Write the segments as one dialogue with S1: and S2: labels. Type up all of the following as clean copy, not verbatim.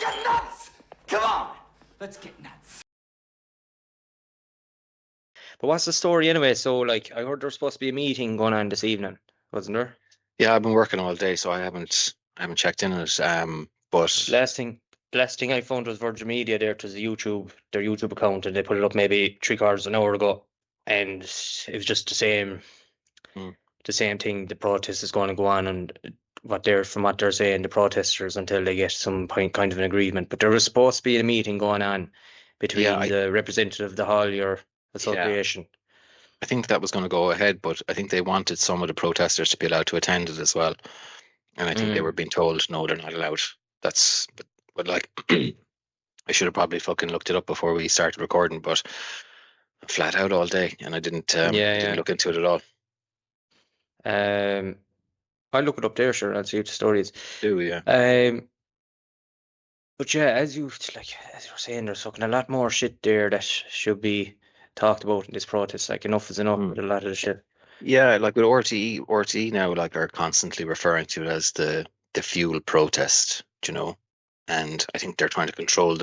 S1: fucking nuts! Come on, let's get nuts.
S2: But what's the story anyway? So, like, I heard there's supposed to be a meeting going on this evening, wasn't there?
S3: Yeah, I've been working all day, so I haven't checked in on it. But
S2: Last thing I found was Virgin Media there to their YouTube account, and they put it up maybe 3/4 an hour ago, and it was just the same thing. The protest is going to go on, and from what they're saying, the protesters until they get some kind of an agreement. But there was supposed to be a meeting going on between the representative of the Haulier Association.
S3: I think that was going to go ahead, but I think they wanted some of the protesters to be allowed to attend it as well. And I think they were being told, no, they're not allowed. But like, I should have probably fucking looked it up before we started recording, but I'm flat out all day and I didn't look into it at all.
S2: I'll look it up there, sure, and I'll see what the story is. But yeah, as you were saying, there's fucking a lot more shit there that should be talked about in this protest. Like, enough is enough with a lot of the shit.
S3: Yeah, like with RTE now, like, are constantly referring to it as the fuel protest, you know, and I think they're trying to control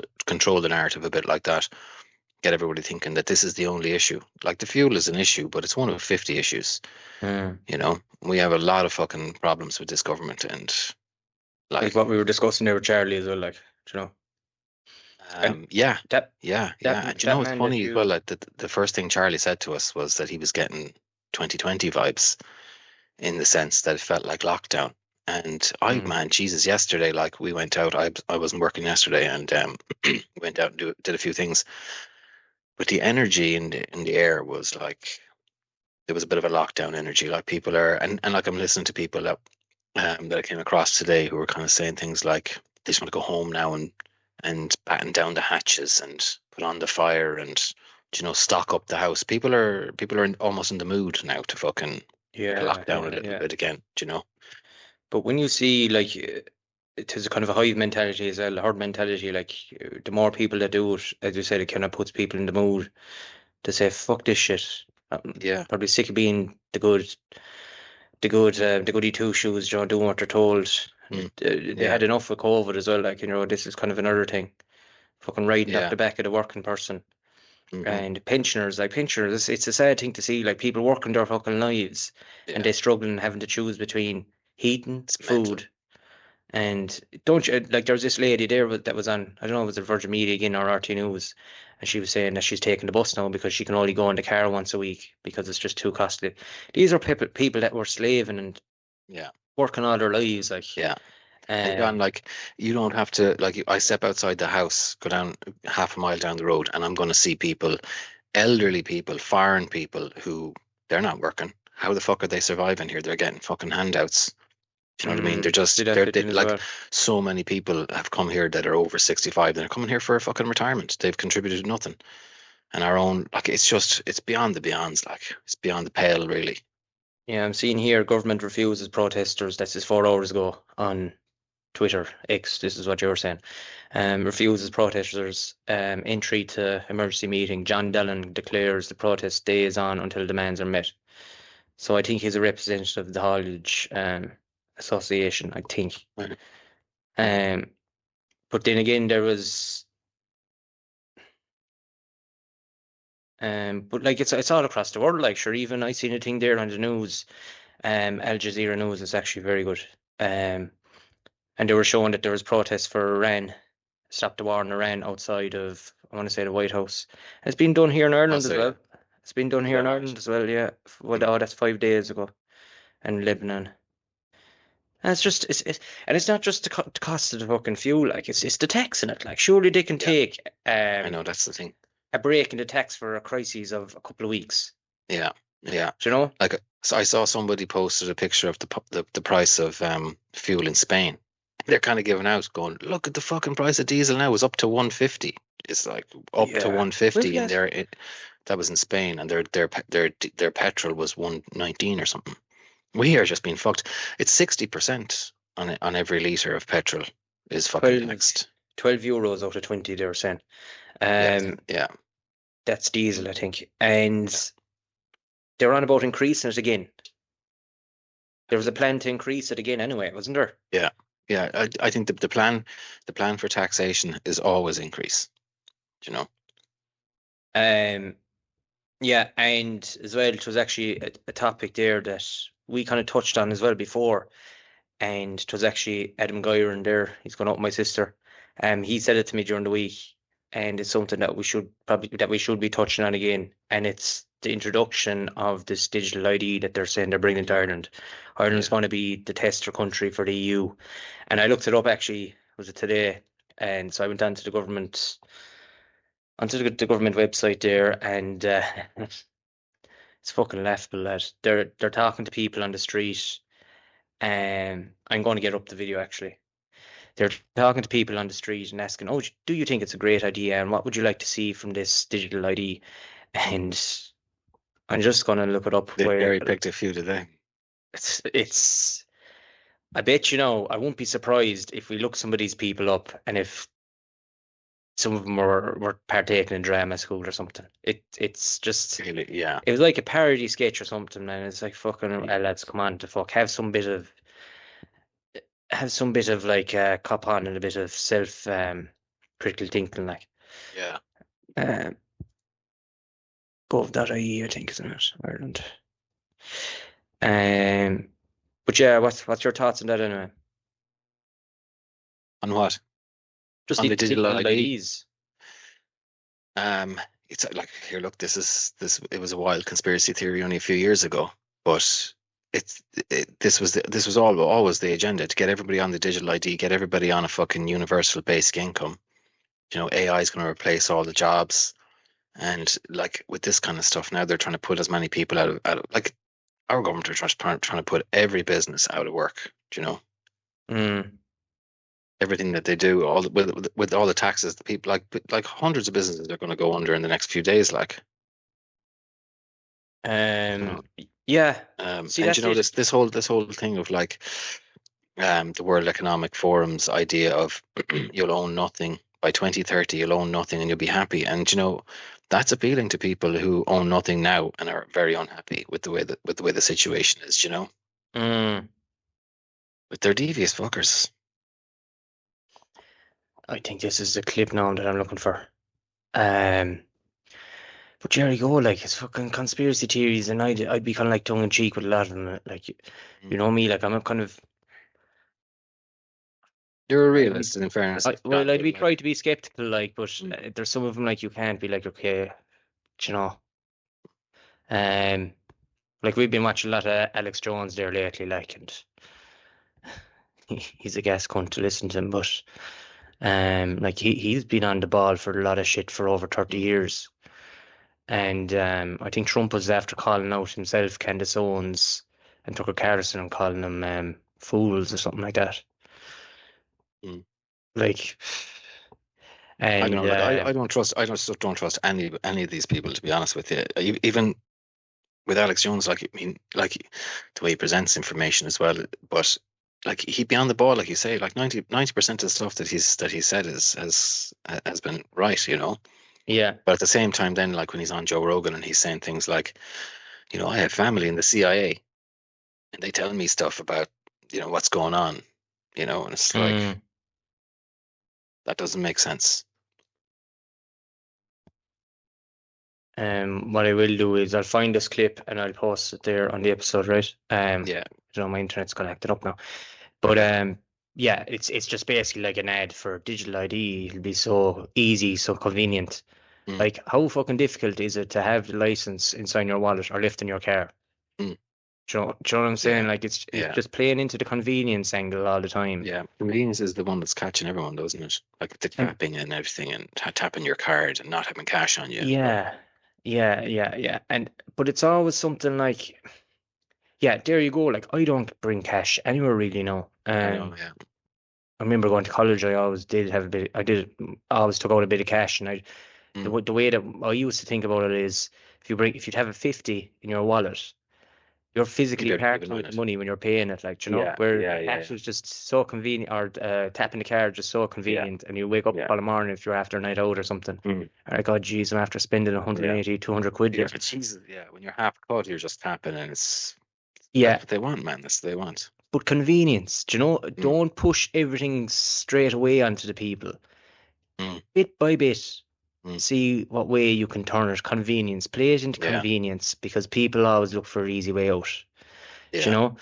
S3: the narrative a bit like that, get everybody thinking that this is the only issue. Like, the fuel is an issue, but it's one of 50 issues. You know, we have a lot of fucking problems with this government, and
S2: like what we were discussing there with Charlie as well, like, you know.
S3: And you know, it's funny as well that the first thing Charlie said to us was that he was getting 2020 vibes, in the sense that it felt like lockdown. And man, Jesus, yesterday, like, we went out. I wasn't working yesterday, and went out and did a few things. But the energy in the air was like, there was a bit of a lockdown energy. Like, people are, and like, I'm listening to people that I came across today who were kind of saying things like they just want to go home now and batten down the hatches and put on the fire and, you know, stock up the house. People are almost in the mood now to fucking lock down a little bit again, you know.
S2: But when you see, like, it is a kind of a hive mentality as well, a herd mentality. Like, the more people that do it, as you said, it kind of puts people in the mood to say, fuck this shit. Probably sick of being the goody two shoes, you know, doing what they're told. They had enough with COVID as well. Like, you know, this is kind of another thing. Fucking riding up the back of the working person. And pensioners, it's a sad thing to see, like, people working their fucking lives and they struggling and having to choose between heating, food, and don't you, like, there's this lady there that was on, I don't know if it was a Virgin Media again or RT News, and she was saying that she's taking the bus now because she can only go in the car once a week because it's just too costly. These are people that were slaving and working all their lives, like.
S3: And like, you don't have to, like, I step outside the house, go down half a mile down the road, and I'm going to see people, elderly people, foreign people, who they're not working. How the fuck are they surviving here? They're getting fucking handouts. Do you know what I mean? They're just, like, so many people have come here that are over 65. They're coming here for a fucking retirement. They've contributed nothing. And our own, like, it's beyond the beyonds, like, it's beyond the pale, really.
S2: Yeah, I'm seeing here, government refuses protesters, this is 4 hours ago on Twitter, X, this is what you were saying, refuses protesters entry to emergency meeting. John Dillon declares the protest stays on until demands are met. So I think he's a representative of the Haulage Association, I think. But then again, there was but like, it's all across the world, like, sure, even I seen a thing there on the news, Al Jazeera News is actually very good, and they were showing that there was protests for Iran, stop the war in Iran, outside of, I want to say, the White House. It's been done here in Ireland as well. It's been done here in Ireland as well, yeah. Well, that's 5 days ago. And Lebanon. And it's just, and it's not just the cost of the fucking fuel, like, it's the tax in it. Like, surely they can take
S3: I know, that's the thing.
S2: A break in the tax for a crisis of a couple of weeks.
S3: Yeah.
S2: Do you know?
S3: Like, so I saw somebody posted a picture of the price of fuel in Spain. They're kind of giving out, going, look at the fucking price of diesel now is up to 150. It's like up to 150, and that was in Spain, and their petrol was 119 or something. We are just being fucked. It's 60% on every litre of petrol is fucking taxed.
S2: €12 out of 20, they were saying. That's diesel, I think. And they're on about increasing it again. There was a plan to increase it again anyway, wasn't there?
S3: Yeah. Yeah, I think the plan for taxation is always increase. You know.
S2: Yeah, and as well, it was actually a topic there that we kind of touched on as well before, and it was actually Adam Gyron there. He's gone up with my sister. He said it to me during the week, and it's something that we should be touching on again. And it's the introduction of this digital ID that they're saying they're bringing to Ireland. Ireland's going to be the tester country for the EU, and I looked it up actually. Was it today? And so I went onto the government website there, and it's fucking laughable that they're talking to people on the street. I'm going to get up the video actually. They're talking to people on the street and asking, "Oh, do you think it's a great idea? And what would you like to see from this digital ID?" And I'm just going to look it up.
S3: They very picked a few today.
S2: It's. I bet I won't be surprised if we look some of these people up and if some of them were partaking in drama school or something. It's just
S3: yeah.
S2: It was like a parody sketch or something, and it's like fucking lads, come on, to fuck, have some bit of like cop on and a bit of self critical thinking, like.
S3: Yeah.
S2: Gov.ie, I think, isn't it? Ireland. But yeah, what's your thoughts on that anyway?
S3: On what?
S2: Just on the digital IDs.
S3: It's like, here, look, it was a wild conspiracy theory only a few years ago, but this was always the agenda, to get everybody on the digital ID, get everybody on a fucking universal basic income. AI is going to replace all the jobs, and like with this kind of stuff now, they're trying to put as many people out of like our government are trying to put every business out of work. Everything that they do, all with all the taxes, the people like hundreds of businesses are going to go under in the next few days. Like,
S2: yeah.
S3: See, and this whole thing of like, the World Economic Forum's idea of you'll own nothing by 2030, you'll own nothing and you'll be happy, and that's appealing to people who own nothing now and are very unhappy with the way the situation is. But they're devious fuckers.
S2: I think this is the clip now that I'm looking for. But Jerry, go, like, it's fucking conspiracy theories, and I'd be kind of like tongue in cheek with a lot of them. Like, you know me, like, I'm a kind of.
S3: You're a realist, in fairness.
S2: I'd be trying to be skeptical, like, but there's some of them, like, you can't be like, okay, like, we've been watching a lot of Alex Jones there lately, like, and he's a gas cunt to listen to him, but like, he's been on the ball for a lot of shit for over 30 years. And I think Trump was after calling out himself, Candace Owens and Tucker Carlson, and calling them fools or something like that. Like, and
S3: I don't know. I don't trust any of these people, to be honest with you. Even with Alex Jones, like, I mean, like, the way he presents information as well. But like, he'd be on the ball, like you say. Like 90% of the stuff that he said has been right.
S2: Yeah.
S3: But at the same time, then, like, when he's on Joe Rogan and he's saying things like, I have family in the CIA, and they tell me stuff about, what's going on, and it's like, that doesn't make sense.
S2: What I will do is I'll find this clip and I'll post it there on the episode, right?
S3: Yeah.
S2: My internet's connected up now. But yeah, it's just basically like an ad for digital ID. It'll be so easy, so convenient. Like, how fucking difficult is it to have the license inside your wallet or left in your car? Do you know what I'm saying? Like, it's just playing into the convenience angle all the time.
S3: Yeah, convenience is the one that's catching everyone, doesn't it? Like the tapping and everything, and tapping your card and not having cash on you.
S2: Yeah. But it's always something like, yeah, there you go. Like, I don't bring cash anywhere really now.
S3: I know, yeah.
S2: I remember going to college. I always did have a bit. I always took out a bit of cash, and the way that I used to think about it is, if you'd have a 50 in your wallet, you're physically parting with the money when you're paying it, like, where cash is just so convenient, or tapping the card just so convenient, and you wake up all the morning if you're after a night out or something. And I God, geez, I'm after spending 180, 200 quid.
S3: Jesus, when you're half cut, you're just tapping, and it's what they want, man. That's what they want.
S2: but convenience, do you know? Don't push everything straight away onto the people. Bit by bit, see what way you can turn it. Convenience, play it into convenience, because people always look for an easy way out. Do you know?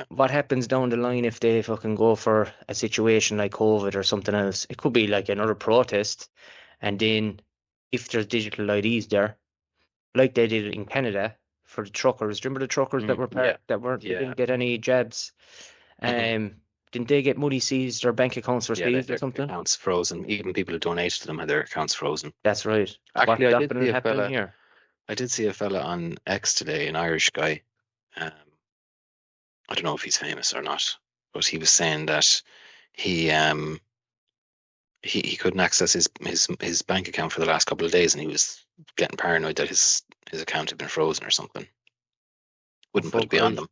S2: What happens down the line if they fucking go for a situation like COVID or something else? It could be like another protest, and then if there's digital IDs there, like they did in Canada for the truckers. Remember the truckers that were they didn't get any jabs? Didn't they get money seized or bank accounts were seized or something?
S3: Accounts frozen. Even people who donated to them had their accounts frozen.
S2: That's right.
S3: Actually, I did see a fella on X today, an Irish guy. I don't know if he's famous or not, but he was saying that he couldn't access his bank account for the last couple of days, and he was getting paranoid that his account had been frozen or something. Wouldn't put it beyond them.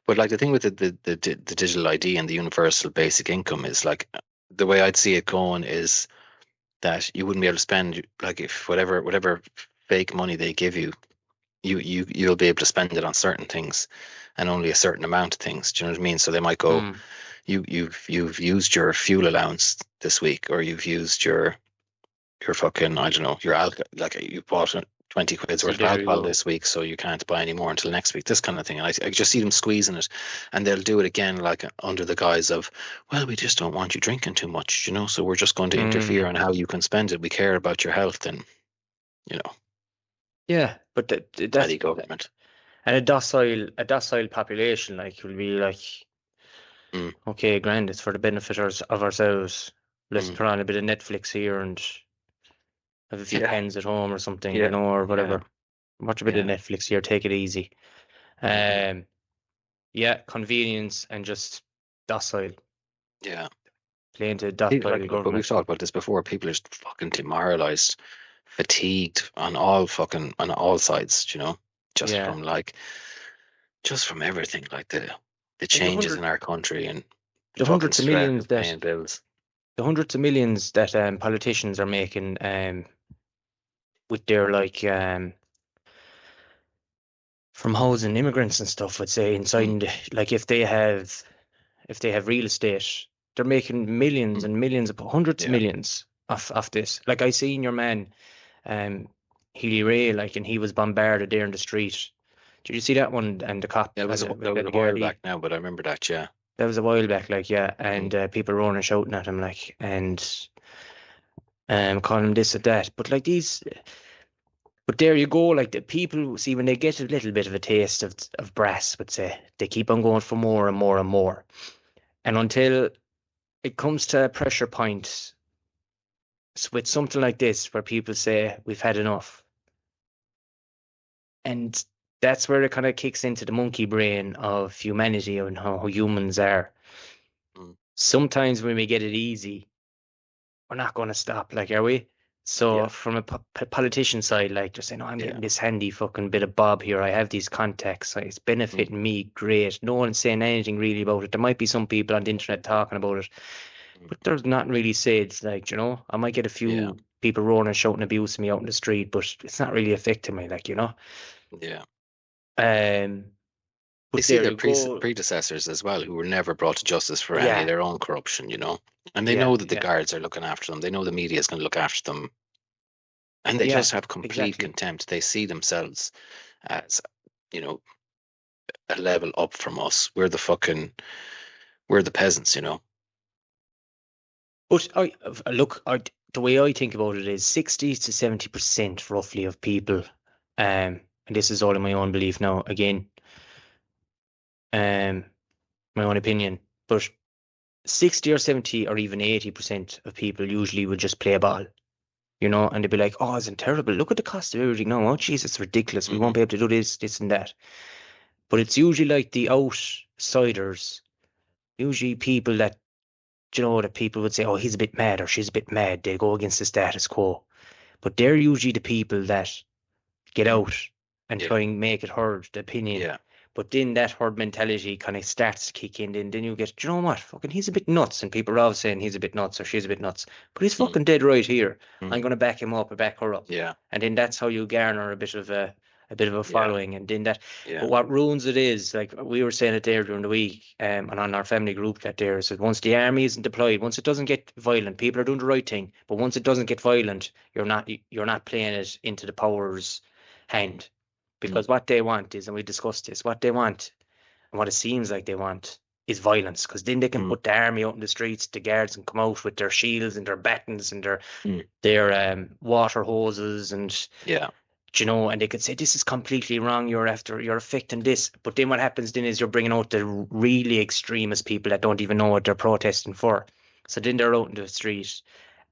S3: But like the thing with the digital ID and the universal basic income is, like, the way I'd see it going is that you wouldn't be able to spend, like, if whatever fake money they give you, you'll be able to spend it on certain things and only a certain amount of things. Do you know what I mean? So they might go, you've used your fuel allowance this week, or you've used your fucking, I don't know, your alcohol, like you bought 20 quid's worth of alcohol this week, so you can't buy any more until next week, this kind of thing. And I just see them squeezing it, and they'll do it again, like under the guise of, well, we just don't want you drinking too much, you know, so we're just going to interfere on how you can spend it. We care about your health, and, you know.
S2: Yeah, but that's
S3: the government.
S2: And a docile population, like, will be like, okay, grand, it's for the benefit of ourselves. Let's put on a bit of Netflix here and have a few pens at home or something, you know, or whatever. Watch a bit of Netflix here, take it easy. Convenience and just docile.
S3: Yeah.
S2: Play into docile government.
S3: But we've talked about this before. People are just fucking demoralized, fatigued on all sides, you know, just from everything, like the changes in our country and
S2: the hundreds of millions
S3: paying bills.
S2: The hundreds of millions that politicians are making with their, like, from housing immigrants and stuff, I'd say, inside, like, if they have real estate, they're making millions and millions, hundreds of millions off this. Like, I seen your man, Healy Ray, like, and he was bombarded there in the street. Did you see that one? And the cop.
S3: Yeah, it was a while back now, but I remember that. Yeah,
S2: that was a while back, like, and people running and shouting at him, like, and calling him this or that. But like these, but there you go. Like, the people, see, when they get a little bit of a taste of brass, would say, they keep on going for more and more and more, and until it comes to a pressure point with something like this, where people say we've had enough, and that's where it kind of kicks into the monkey brain of humanity and how humans are. Sometimes when we get it easy, we're not going to stop, like, are we? So from a politician side, like, they're saying, oh, I'm getting this handy fucking bit of bob here. I have these contacts. It's benefiting me. Great. No one's saying anything really about it. There might be some people on the internet talking about it, but there's not really said, like, you know, I might get a few people roaring and shouting abuse at me out in the street, but it's not really affecting me, like, you know?
S3: Yeah.
S2: But
S3: they see their predecessors as well, who were never brought to justice for any of their own corruption, you know, and they know that the guards are looking after them. They know the media is going to look after them, and they just have complete contempt. They see themselves as, you know, a level up from us. We're the peasants, you know.
S2: But the way I think about it is 60 to 70% roughly of people, and this is all in my own belief now, again, my own opinion, but 60 or 70 or even 80% of people usually would just play a ball, you know, and they'd be like, oh, isn't terrible, look at the cost of everything now, oh jeez, it's ridiculous, we won't be able to do this and that. But it's usually like the outsiders, usually people that, you know, that people would say, oh, he's a bit mad or she's a bit mad, they go against the status quo, but they're usually the people that get out and try and make it heard, the opinion. But then that herd mentality kind of starts to kick in. Then you get, do you know what? Fucking, he's a bit nuts. And people are always saying he's a bit nuts or she's a bit nuts. But he's fucking dead right here. I'm going to back him up or back her up.
S3: Yeah.
S2: And then that's how you garner a bit of a a bit of a following, and then that.
S3: Yeah.
S2: But what ruins it is, like we were saying it there during the week, and on our family group chat there, is that once the army isn't deployed, once it doesn't get violent, people are doing the right thing. But once it doesn't get violent, you're not playing it into the powers' hand, because what they want is, and we discussed this, what they want and what it seems like they want is violence, because then they can put the army out in the streets, the guards can come out with their shields and their batons and their water hoses, and you know, and they could say this is completely wrong, you're affecting this. But then what happens then is you're bringing out the really extremist people that don't even know what they're protesting for. So then they're out in the street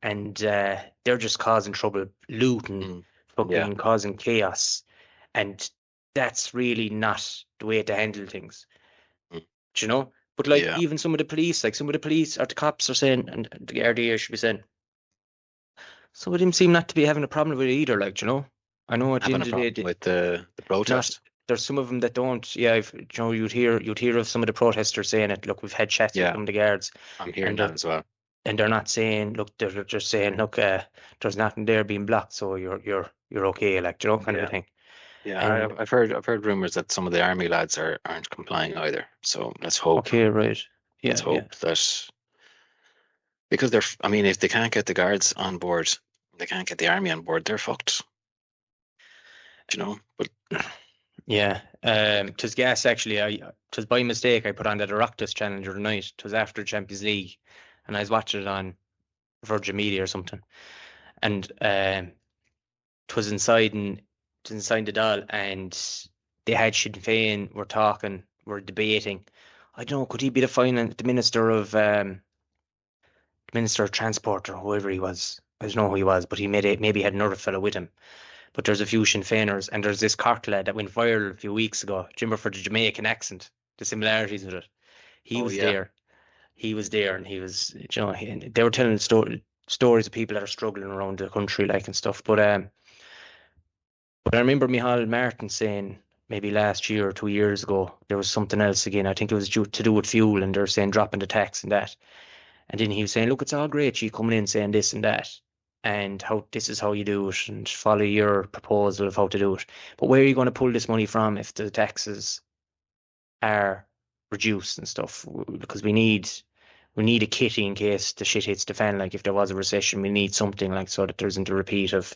S2: and they're just causing trouble, looting, fucking causing chaos, and that's really not the way to handle things. Do you know? But like even some of the police or the cops are saying, and the RDA should be saying, some of them seem not to be having a problem with it either. Like, you know, I know at the end of the day
S3: with the protest.
S2: There's some of them that don't. Yeah, you know, you'd hear of some of the protesters saying it. Look, we've had chats with some of the guards.
S3: I'm hearing that as well.
S2: And they're not saying, look, they're just saying, look, there's nothing there being blocked, so you're okay, like, you know, kind of a thing.
S3: Yeah, I've heard rumors that some of the army lads aren't complying either. So let's hope.
S2: Okay, right. Yeah,
S3: let's hope that, because if they can't get the guards on board, they can't get the army on board, they're fucked. You know, but
S2: yeah, it was gas actually. It was by mistake I put on that Oireachtas channel during the night. It was after Champions League, and I was watching it on Virgin Media or something, and it was inside the Dáil, and they had Sinn Féin were debating. I don't know, could he be the minister of transport or whoever he was? I don't know who he was, but he maybe had another fellow with him. But there's a few Sinn Féiners, and there's this Cork lad that went viral a few weeks ago. Do you remember, for the Jamaican accent, the similarities with it? He was there, and he was, you know, they were telling stories of people that are struggling around the country, like, and stuff. But I remember Micheál Martin saying maybe last year or 2 years ago there was something else again. I think it was to do with fuel, and they're saying dropping the tax and that. And then he was saying, look, it's all great, you coming in saying this and that, and how this is how you do it, and follow your proposal of how to do it. But where are you going to pull this money from if the taxes are reduced and stuff? Because we need a kitty in case the shit hits the fan. Like, if there was a recession, we need something, like, so that there isn't a repeat of,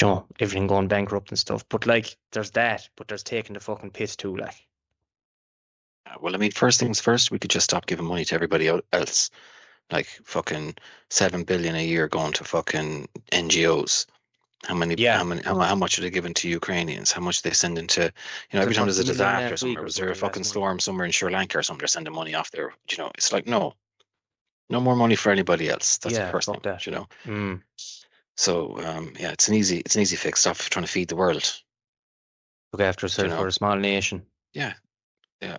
S2: you know, everything going bankrupt and stuff. But like, there's that, but there's taking the fucking piss too, like.
S3: Well, I mean, first things first, we could just stop giving money to everybody else. Like fucking 7 billion a year going to fucking NGOs. How much are they giving to Ukrainians? How much are they sending to, you know, every time there's a disaster somewhere, was there a fucking storm somewhere in Sri Lanka or something, they're sending money off there. You know, it's like, no more money for anybody else. That's the first thing, you know. So it's an easy fix. Stop trying to feed the world.
S2: Look after yourself, for a small nation.
S3: Yeah.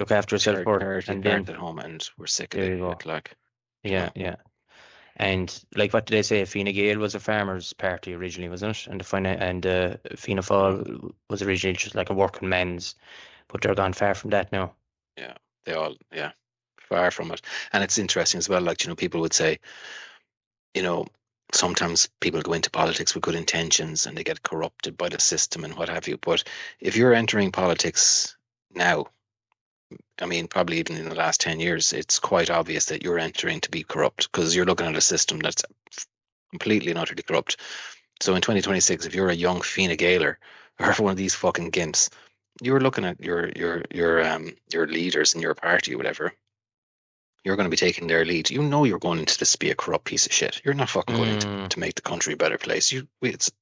S2: Look after yourself,
S3: and then at home, and we're sick of it. Like,
S2: yeah. And like, what did they say? Fine Gael was a farmers' party originally, wasn't it? And Fianna Fáil was originally just like a working men's, but they're gone far from that now.
S3: Yeah, far from it. And it's interesting as well. Like, you know, people would say, you know, sometimes people go into politics with good intentions and they get corrupted by the system and what have you. But if you're entering politics now, I mean, probably even in the last 10 years, it's quite obvious that you're entering to be corrupt, because you're looking at a system that's completely and utterly corrupt. So in 2026, if you're a young Fine Gaeler or one of these fucking gimps, you're looking at your leaders in your party or whatever. You're going to be taking their lead. You know you're going into this to be a corrupt piece of shit. You're not fucking going to make the country a better place. It's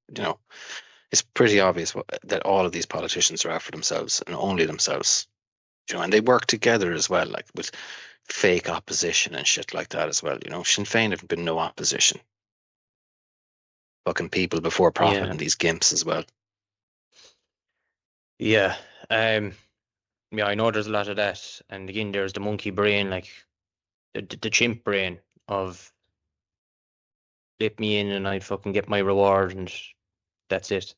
S3: pretty obvious that all of these politicians are out for themselves and only themselves. You know, and they work together as well, like with fake opposition and shit like that as well. You know, Sinn Féin have been no opposition. Fucking people before profit and these gimps as well.
S2: Yeah. I know there's a lot of that. And again, there's the monkey brain, like the chimp brain of let me in and I'd fucking get my reward and that's it.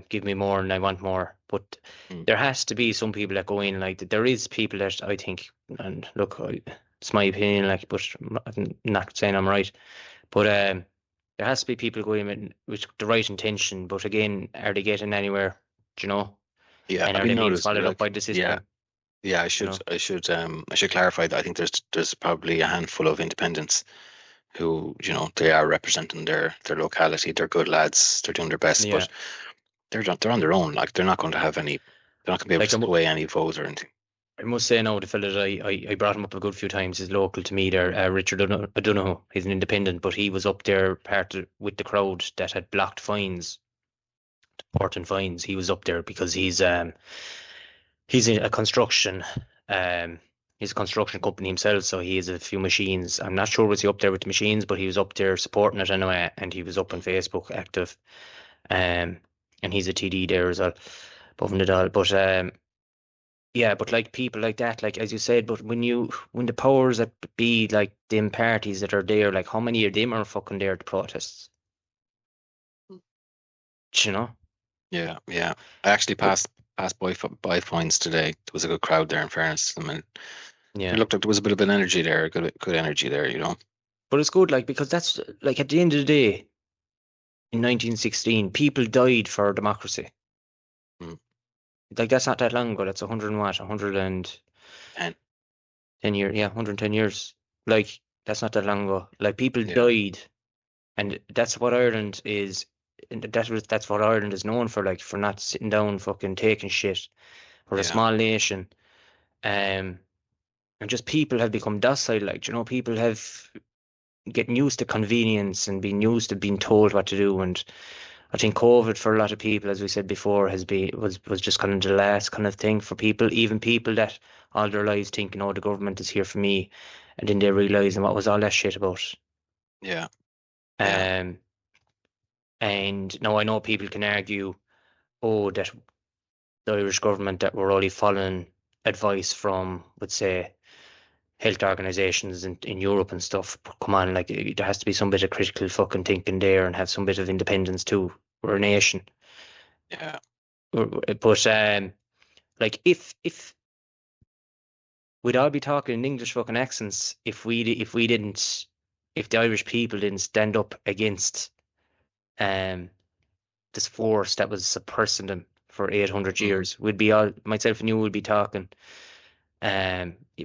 S2: Give me more and I want more. But there has to be some people that go in, like, there is people that I think, and look, it's my opinion, like, but I'm not saying I'm right, but there has to be people going in with the right intention, but again, are they getting anywhere? you know?
S3: Yeah,
S2: And
S3: I
S2: are they
S3: mean,
S2: being
S3: noticed
S2: swallowed up
S3: like
S2: by the system?
S3: yeah.
S2: You know?
S3: I should clarify that I think there's probably a handful of independents who, they are representing their locality. They're good lads. They're doing their best,
S2: Yeah.
S3: but they're on their own. Like they're not going to have any. They're not going to be able
S2: Like
S3: to sway any vote or anything.
S2: I must say now, the fella that I brought him up a good few times is local to me there, Richard O'Donoghue. He's an independent, but he was up there with the crowd that had blocked fines, important fines. He was up there because he's in a construction he's a construction company himself, so he has a few machines. I'm not sure was he up there with the machines, but he was up there supporting it anyway, and he was up on Facebook active. Um, and he's a TD there as well, above it all. But yeah, but like people like that, like as you said, but when the powers that be, like them parties that are there, like how many of them are fucking there to protests? Do you know?
S3: Yeah, yeah. I actually
S2: But
S3: passed by Points today. There was a good crowd there, in fairness to them, and it
S2: yeah,
S3: looked like there was a bit of an energy there, good energy there.
S2: but it's good, like because that's like at the end of the day, in 1916, people died for democracy.
S3: Mm.
S2: Like that's not that long ago. That's 100 and what,
S3: 10.
S2: 10 years, yeah, 110 years. Like that's not that long ago. Like people
S3: Yeah,
S2: died, and that's what Ireland is. And that's what Ireland is known for, like for not sitting down, fucking taking shit. We're a
S3: yeah,
S2: small nation, and just people have become docile. Like people have getting used to convenience and being used to being told what to do. And I think COVID for a lot of people, as we said before, was just kind of the last kind of thing for people, even people that all their lives thinking, oh, the government is here for me, and then they realising what was all that shit about.
S3: yeah, yeah,
S2: Um, and now I know people can argue, oh, that the Irish government that were only following advice from, let's say, health organisations in Europe and stuff. But come on, like there has to be some bit of critical fucking thinking there and have some bit of independence too. We're a nation.
S3: yeah,
S2: But like if we'd all be talking in English fucking accents if we didn't, if the Irish people didn't stand up against um this force that was suppressing them for 800
S3: mm,
S2: years, we'd be all, myself and you would be talking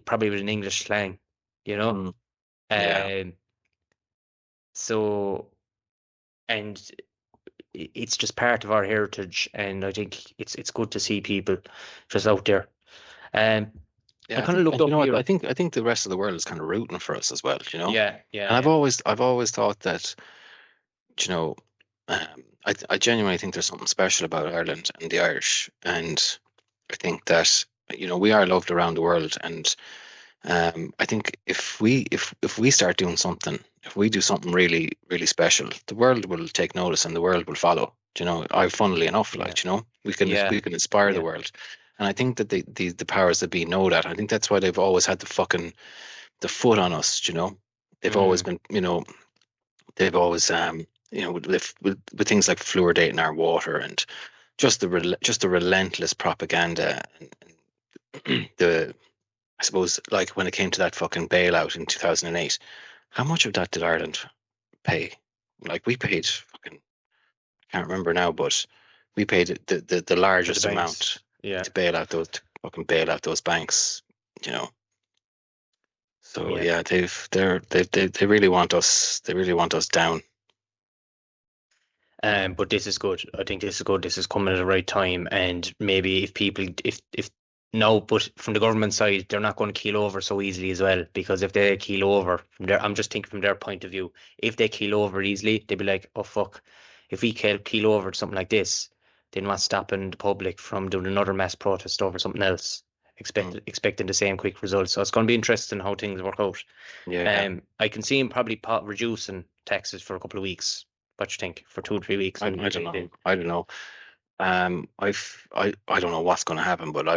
S2: probably with an English slang, you know.
S3: mm, yeah,
S2: Um, so and it's just part of our heritage, and I think it's good to see people just out there. Um, I
S3: yeah. I
S2: kind of
S3: think,
S2: looked
S3: and you
S2: up
S3: know what?
S2: here.
S3: I think the rest of the world is kind of rooting for us as well.
S2: Yeah, yeah,
S3: And I've
S2: yeah.
S3: always thought that, you know, I genuinely think there's something special about Ireland and the Irish, and I think that we are loved around the world, and I think if we start doing something, if we do something really really special, the world will take notice and the world will follow. I funnily enough,
S2: Yeah,
S3: like we can
S2: yeah,
S3: inspire the
S2: yeah.
S3: world, and I think that the powers that be know that. I think that's why they've always had the foot on us. They've always
S2: Mm,
S3: been, they've always with things like fluoridating our water and just the relentless propaganda and the I suppose, like when it came to that fucking bailout in 2008, how much of that did Ireland pay? Like we paid fucking, I can't remember now, but we paid the
S2: for the
S3: largest
S2: banks.
S3: amount
S2: Yeah,
S3: to fucking bail out those banks, you know. So
S2: yeah.
S3: yeah, they really want us. They really want us down.
S2: But this is good. I think this is good. This is coming at the right time, and maybe if people, if no, but from the government side, they're not going to keel over so easily as well. Because if they keel over, I'm just thinking from their point of view. If they keel over easily, they'd be like, "Oh fuck! If we keel over to something like this, then what's stopping the public from doing another mass protest over something else,
S3: Mm.
S2: expecting the same quick results?" So it's going to be interesting how things work out.
S3: Yeah,
S2: I can see him probably reducing taxes for a couple of weeks. What you think for 2 or 3 weeks
S3: I
S2: until
S3: don't
S2: they
S3: know. I don't know. I don't know what's going to happen, but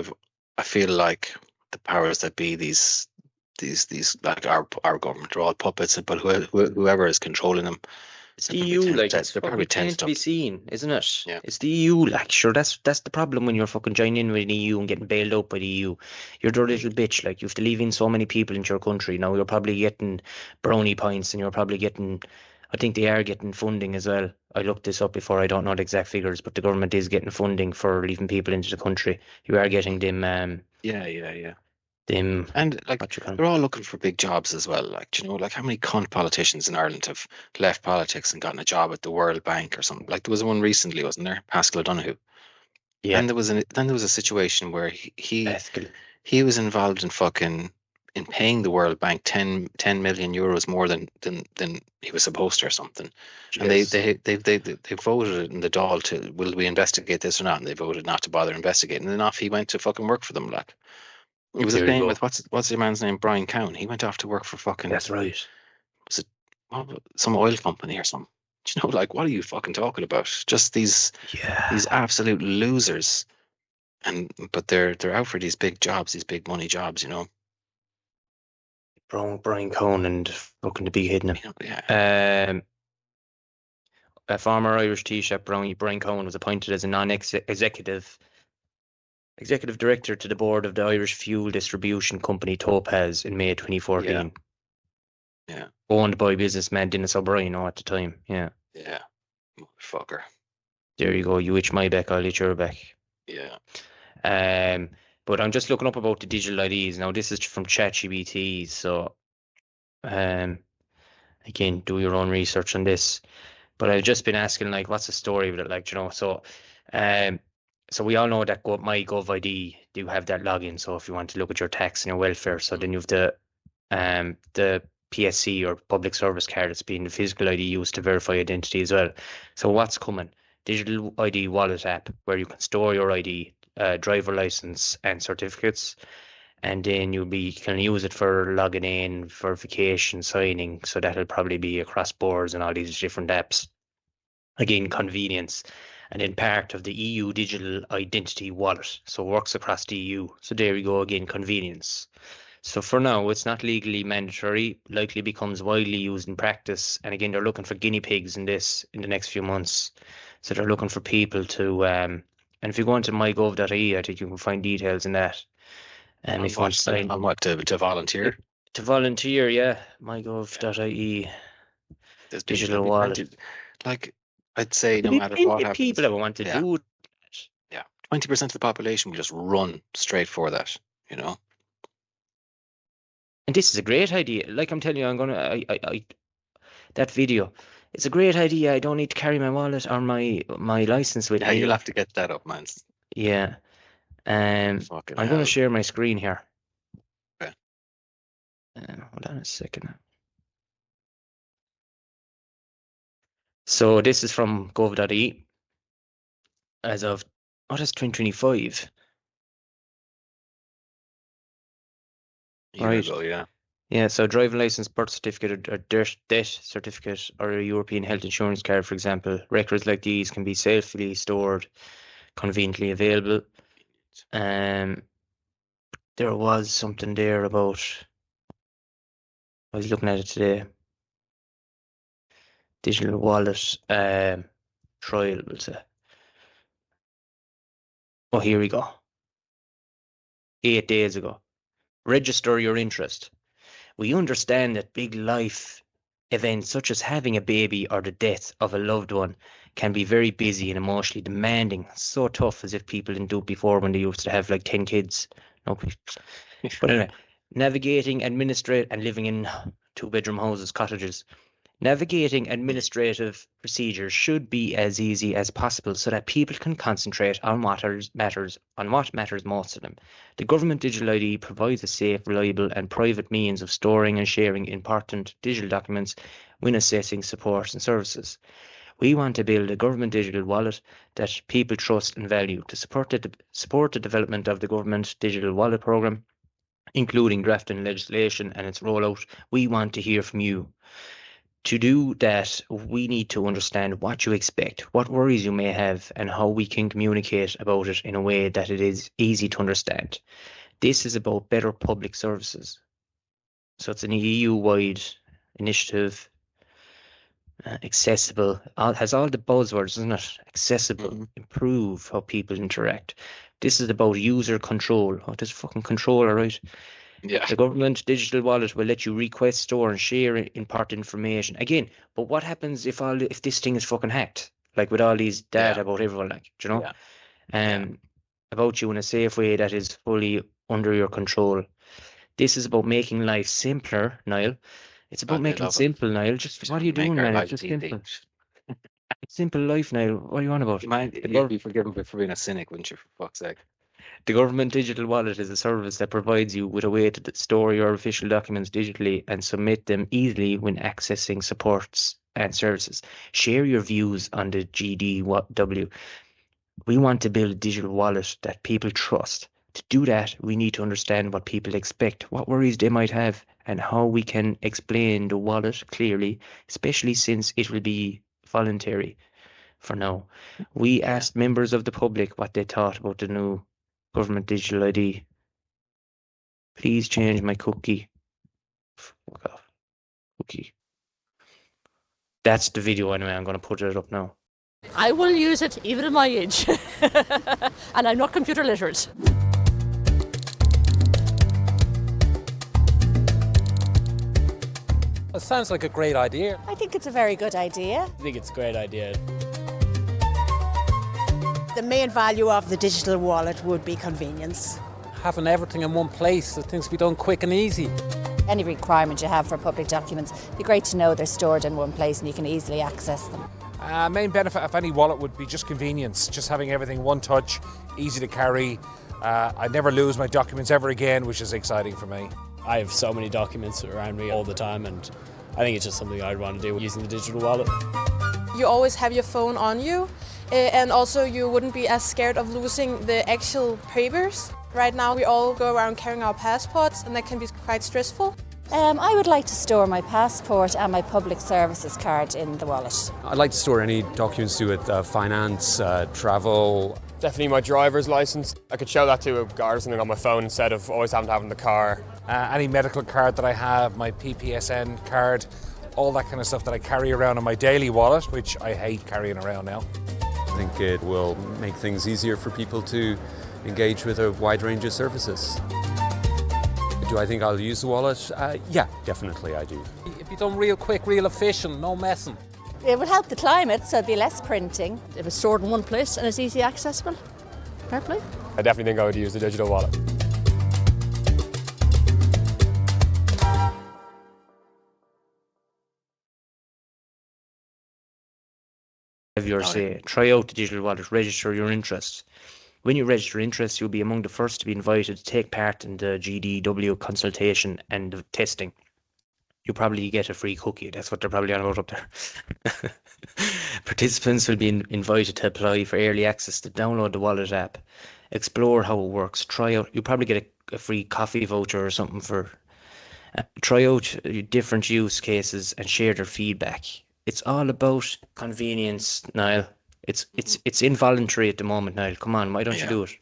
S3: I feel like the powers that be, these like our government are all puppets, but whoever is controlling them,
S2: It's the EU, like it's
S3: they're probably
S2: fucking plain
S3: tensed
S2: to be
S3: up.
S2: seen, isn't it?
S3: Yeah,
S2: It's the EU, like sure that's the problem when you're fucking joining in with the EU and getting bailed out by the EU. You're their little bitch, like you have to leave in so many people into your country. Now you're probably getting brownie points and you're probably getting I think they are getting funding as well. I looked this up before. I don't know the exact figures, but the government is getting funding for leaving people into the country. You are getting them. Them.
S3: And like they're all looking for big jobs as well. Like, do you know, like how many cunt politicians in Ireland have left politics and gotten a job at the World Bank or something? Like there was one recently, wasn't there? Pascal O'Donoghue.
S2: Yeah.
S3: And then there was a situation where
S2: Ethical.
S3: he was involved in paying the World Bank 10 million euros more than he was supposed to or something. Yes. And they voted in the Dáil to, will we investigate this or not? And they voted not to bother investigating. And then off he went to fucking work for them. Like it was the same with what's your man's name? Brian Cowan. He went off to work for fucking.
S2: That's right.
S3: Was it some oil company or something? Do you know, like, what are you fucking talking about? Just these absolute losers. But they're out for these big jobs, these big money jobs, you know.
S2: Brian Cohen and fucking the big hidden.
S3: Yeah.
S2: A former Irish Taoiseach, Brian Cohen, was appointed as a non-executive director to the board of the Irish fuel distribution company Topaz in May 2014.
S3: Yeah.
S2: Owned by businessman Dennis O'Brien at the time. Yeah.
S3: Yeah. Motherfucker.
S2: There you go. You itch my back, I'll itch your back.
S3: Yeah.
S2: But I'm just looking up about the digital IDs. Now, this is from ChatGPT, so again, do your own research on this. But I've just been asking, like, what's the story with it? Like, you know, so we all know that my GovID do have that login. So if you want to look at your tax and your welfare, so then you have the PSC or public service card that's being the physical ID used to verify identity as well. So what's coming? Digital ID wallet app where you can store your ID, driver license and certificates, and then you can use it for logging in, verification, signing. So that'll probably be across boards and all these different apps. Again, convenience. And then part of the EU digital identity wallet. So it works across the EU. So there we go again, convenience. So for now, it's not legally mandatory, likely becomes widely used in practice. And again, they're looking for guinea pigs in this in the next few months. So they're looking for people to, and if you go into mygov.ie, I think you can find details in that.
S3: And if you want to volunteer?
S2: To volunteer, yeah. mygov.ie.
S3: There's
S2: digital wallet.
S3: Like, I'd say no matter what happens.
S2: People that want to do it.
S3: Yeah. 20% of the population will just run straight for that, you know?
S2: And this is a great idea. Like I'm telling you, that video, it's a great idea. I don't need to carry my wallet or my license with me.
S3: Yeah, you'll have to get that up, man.
S2: Yeah. I'm going to share my screen here.
S3: Okay.
S2: Hold on a second. So this is from gov.ie as of, that's 2025.
S3: Right. Ago, yeah.
S2: Yeah, so driving license, birth certificate, or death certificate, or a European health insurance card, for example. Records like these can be safely stored, conveniently available. There was something there about, I was looking at it today. Digital wallet trial, we'll say. Oh, here we go. 8 days ago. Register your interest. We understand that big life events such as having a baby or the death of a loved one can be very busy and emotionally demanding. So tough, as if people didn't do it before when they used to have like 10 kids. No, but anyway, navigating, administrate, and living in 2-bedroom houses, cottages. Navigating administrative procedures should be as easy as possible so that people can concentrate on what matters most to them. The government digital ID provides a safe, reliable and private means of storing and sharing important digital documents when assessing support and services. We want to build a government digital wallet that people trust and value. To support the development of the government digital wallet program, including drafting legislation and its rollout, we want to hear from you. To do that, we need to understand what you expect, what worries you may have, and how we can communicate about it in a way that it is easy to understand. This is about better public services. So it's an EU-wide initiative, accessible, has all the buzzwords, isn't it? Accessible, improve how people interact. This is about user control. Oh, there's fucking control, all right.
S3: Yeah.
S2: The government digital wallet will let you request, store, and share important information. Again, but what happens if this thing is fucking hacked? Like with all these data about everyone, like, do you know? About you in a safe way that is fully under your control. This is about making life simpler, Niall. It's about making it simple, Niall. Just what are you doing, man? It's just simple. It's simple life, Niall. What are you on about?
S3: You'd be forgiven for being a cynic, wouldn't you, for fuck's sake?
S2: The government digital wallet is a service that provides you with a way to store your official documents digitally and submit them easily when accessing supports and services. Share your views on the GDW. We want to build a digital wallet that people trust. To do that, we need to understand what people expect, what worries they might have, and how we can explain the wallet clearly, especially since it will be voluntary for now. We asked members of the public what they thought about the new government digital ID. Please change my cookie. Fuck off. Cookie. That's the video anyway. I'm going to put it up now.
S4: I will use it even at my age. And I'm not computer literate.
S5: It sounds like a great idea.
S6: I think it's a very good idea.
S7: I think it's a great idea.
S6: The main value of the digital wallet would be convenience.
S5: Having everything in one place, so things be done quick and easy.
S8: Any requirement you have for public documents, it'd be great to know they're stored in one place and you can easily access them.
S9: Main benefit of any wallet would be just convenience, just having everything one touch, easy to carry. I'd never lose my documents ever again, which is exciting for me.
S7: I have so many documents around me all the time, and I think it's just something I'd want to do using the digital wallet.
S10: You always have your phone on you, and also you wouldn't be as scared of losing the actual papers. Right now we all go around carrying our passports, and that can be quite stressful.
S8: I would like to store my passport and my public services card in the wallet.
S11: I'd like to store any documents to do with finance, travel.
S12: Definitely my driver's license. I could show that to a guard or something on my phone instead of always having to have in the car.
S9: Any medical card that I have, my PPSN card, all that kind of stuff that I carry around in my daily wallet, which I hate carrying around now.
S11: I think it will make things easier for people to engage with a wide range of services. Do I think I'll use the wallet? Yeah, definitely I do.
S5: It'd be done real quick, real efficient, no messing.
S8: It would help the climate, so it'd be less printing.
S4: If it's stored in one place and it's easily accessible, fair play.
S12: I definitely think I would use the digital wallet.
S2: Have your say. Try out the digital wallet, register your interest. When you register interest, you'll be among the first to be invited to take part in the GDW consultation and the testing. You'll probably get a free cookie. That's what they're probably on about up there. Participants will be invited to apply for early access to download the wallet app, explore how it works, try out. You'll probably get a free coffee voucher or something for. Try out different use cases and share their feedback. It's all about convenience, Niall. It's involuntary at the moment, Niall. Come on, why don't you do it?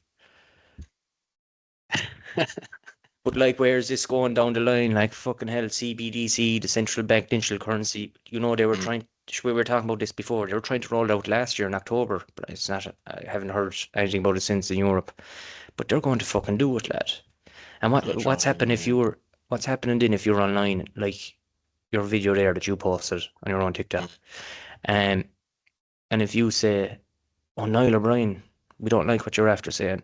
S2: But like, where is this going down the line? Like, fucking hell, CBDC, the central bank digital currency. You know, they were trying. We were talking about this before. They were trying to roll it out last year in October, but it's not. I haven't heard anything about it since in Europe. But they're going to fucking do it, lad. And what's happening if you're? What's happening then if you're online, like your video there that you posted on your own TikTok, and if you say, "Oh, Niall O'Brien, we don't like what you're after saying,"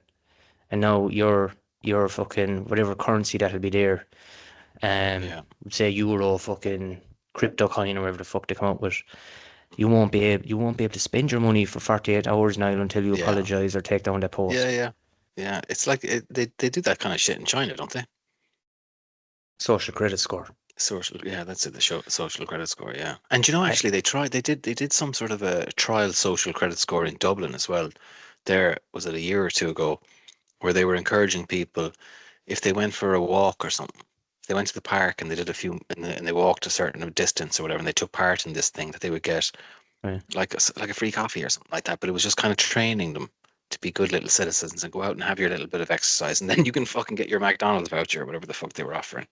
S2: and now your fucking whatever currency that'll be there, say euro, fucking crypto coin or whatever the fuck they come up with, you won't be able to spend your money for 48 hours, Niall, until you apologise or take down that post.
S3: Yeah. It's like they do that kind of shit in China, don't they?
S2: Social credit score.
S3: That's it. The social credit score, yeah. And you know, actually, they did some sort of a trial social credit score in Dublin as well. There was it a year or two ago, where they were encouraging people, if they went for a walk or something, they went to the park and they did and they walked a certain distance or whatever, and they took part in this thing, that they would get like a free coffee or something like that. But it was just kind of training them to be good little citizens and go out and have your little bit of exercise, and then you can fucking get your McDonald's voucher or whatever the fuck they were offering.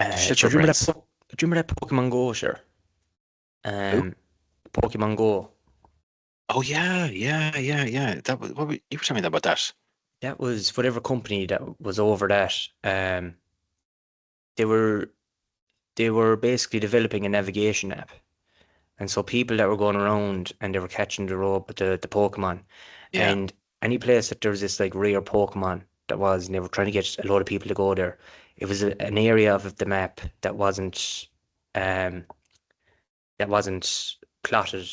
S2: Do you remember that Pokemon Go, sure? Pokemon Go.
S3: Oh yeah. That was, you were telling me about that.
S2: that was whatever company that was over that. They were basically developing a navigation app, and so people that were going around and they were catching the Pokemon,
S3: Yeah.
S2: and any place that there was this like rare Pokemon that was, and they were trying to get a lot of people to go there. It was an area of the map um that wasn't plotted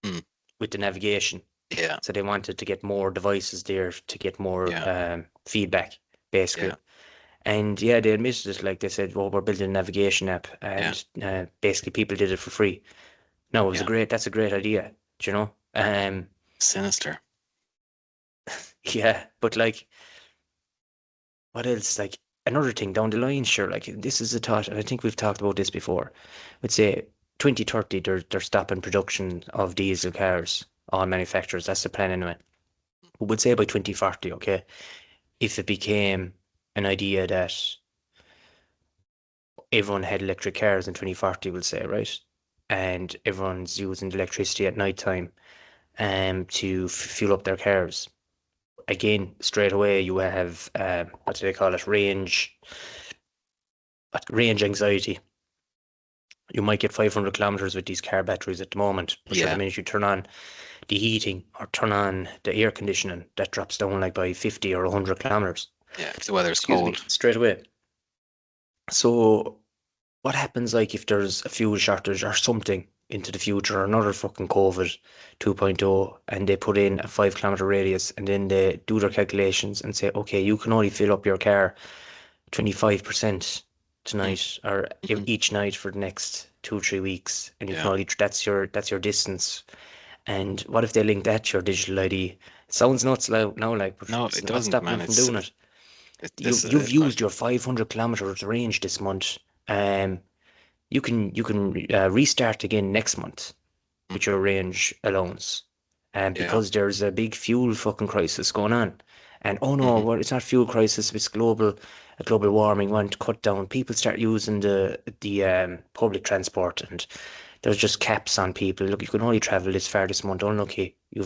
S3: Mm.
S2: with the navigation.
S3: Yeah.
S2: So they wanted to get more devices there to get more
S3: Yeah.
S2: feedback, basically.
S3: Yeah.
S2: And yeah, they admitted it. Like they said, well, we're building a navigation app, and basically people did it for free. No, it was that's a great idea, do you know?
S3: Sinister.
S2: Yeah, but like, what else? Like another thing down the line, sure. Like this is a thought, and I think we've talked about this before. Let's say 2030, they're stopping production of diesel cars, all manufacturers. That's the plan anyway. We would say by 2040, okay, if it became an idea that everyone had electric cars in 2040, we'll say, right? And everyone's using electricity at night time to fuel up their cars. Again, straight away you have what do they call it? Range anxiety. You might get 500 kilometers with these car batteries at the moment, but sure, the minute you turn on the heating or turn on the air conditioning, that drops down like by 50 or 100 kilometers.
S3: Yeah, if the weather's cold.
S2: Straight away. So what happens like if there's a fuel shortage or something into the future, or another fucking COVID 2.0, and they put in a 5 kilometer radius, and then they do their calculations and say, okay, you can only fill up your car 25% tonight or each night for the next 2 or 3 weeks, and you can only that's your distance. And what if they link that to your digital ID? It sounds nuts now, like, but
S3: no, it doesn't.
S2: Stop them from doing it. You've used your 500 kilometers range this month. You can restart again next month with your range allowance, and because there's a big fuel fucking crisis going on. And oh no, well, it's not fuel crisis, it's global warming. Want to cut down. People start using the public transport, and there's just caps on people. Look, you can only travel this far this month. Unlucky, you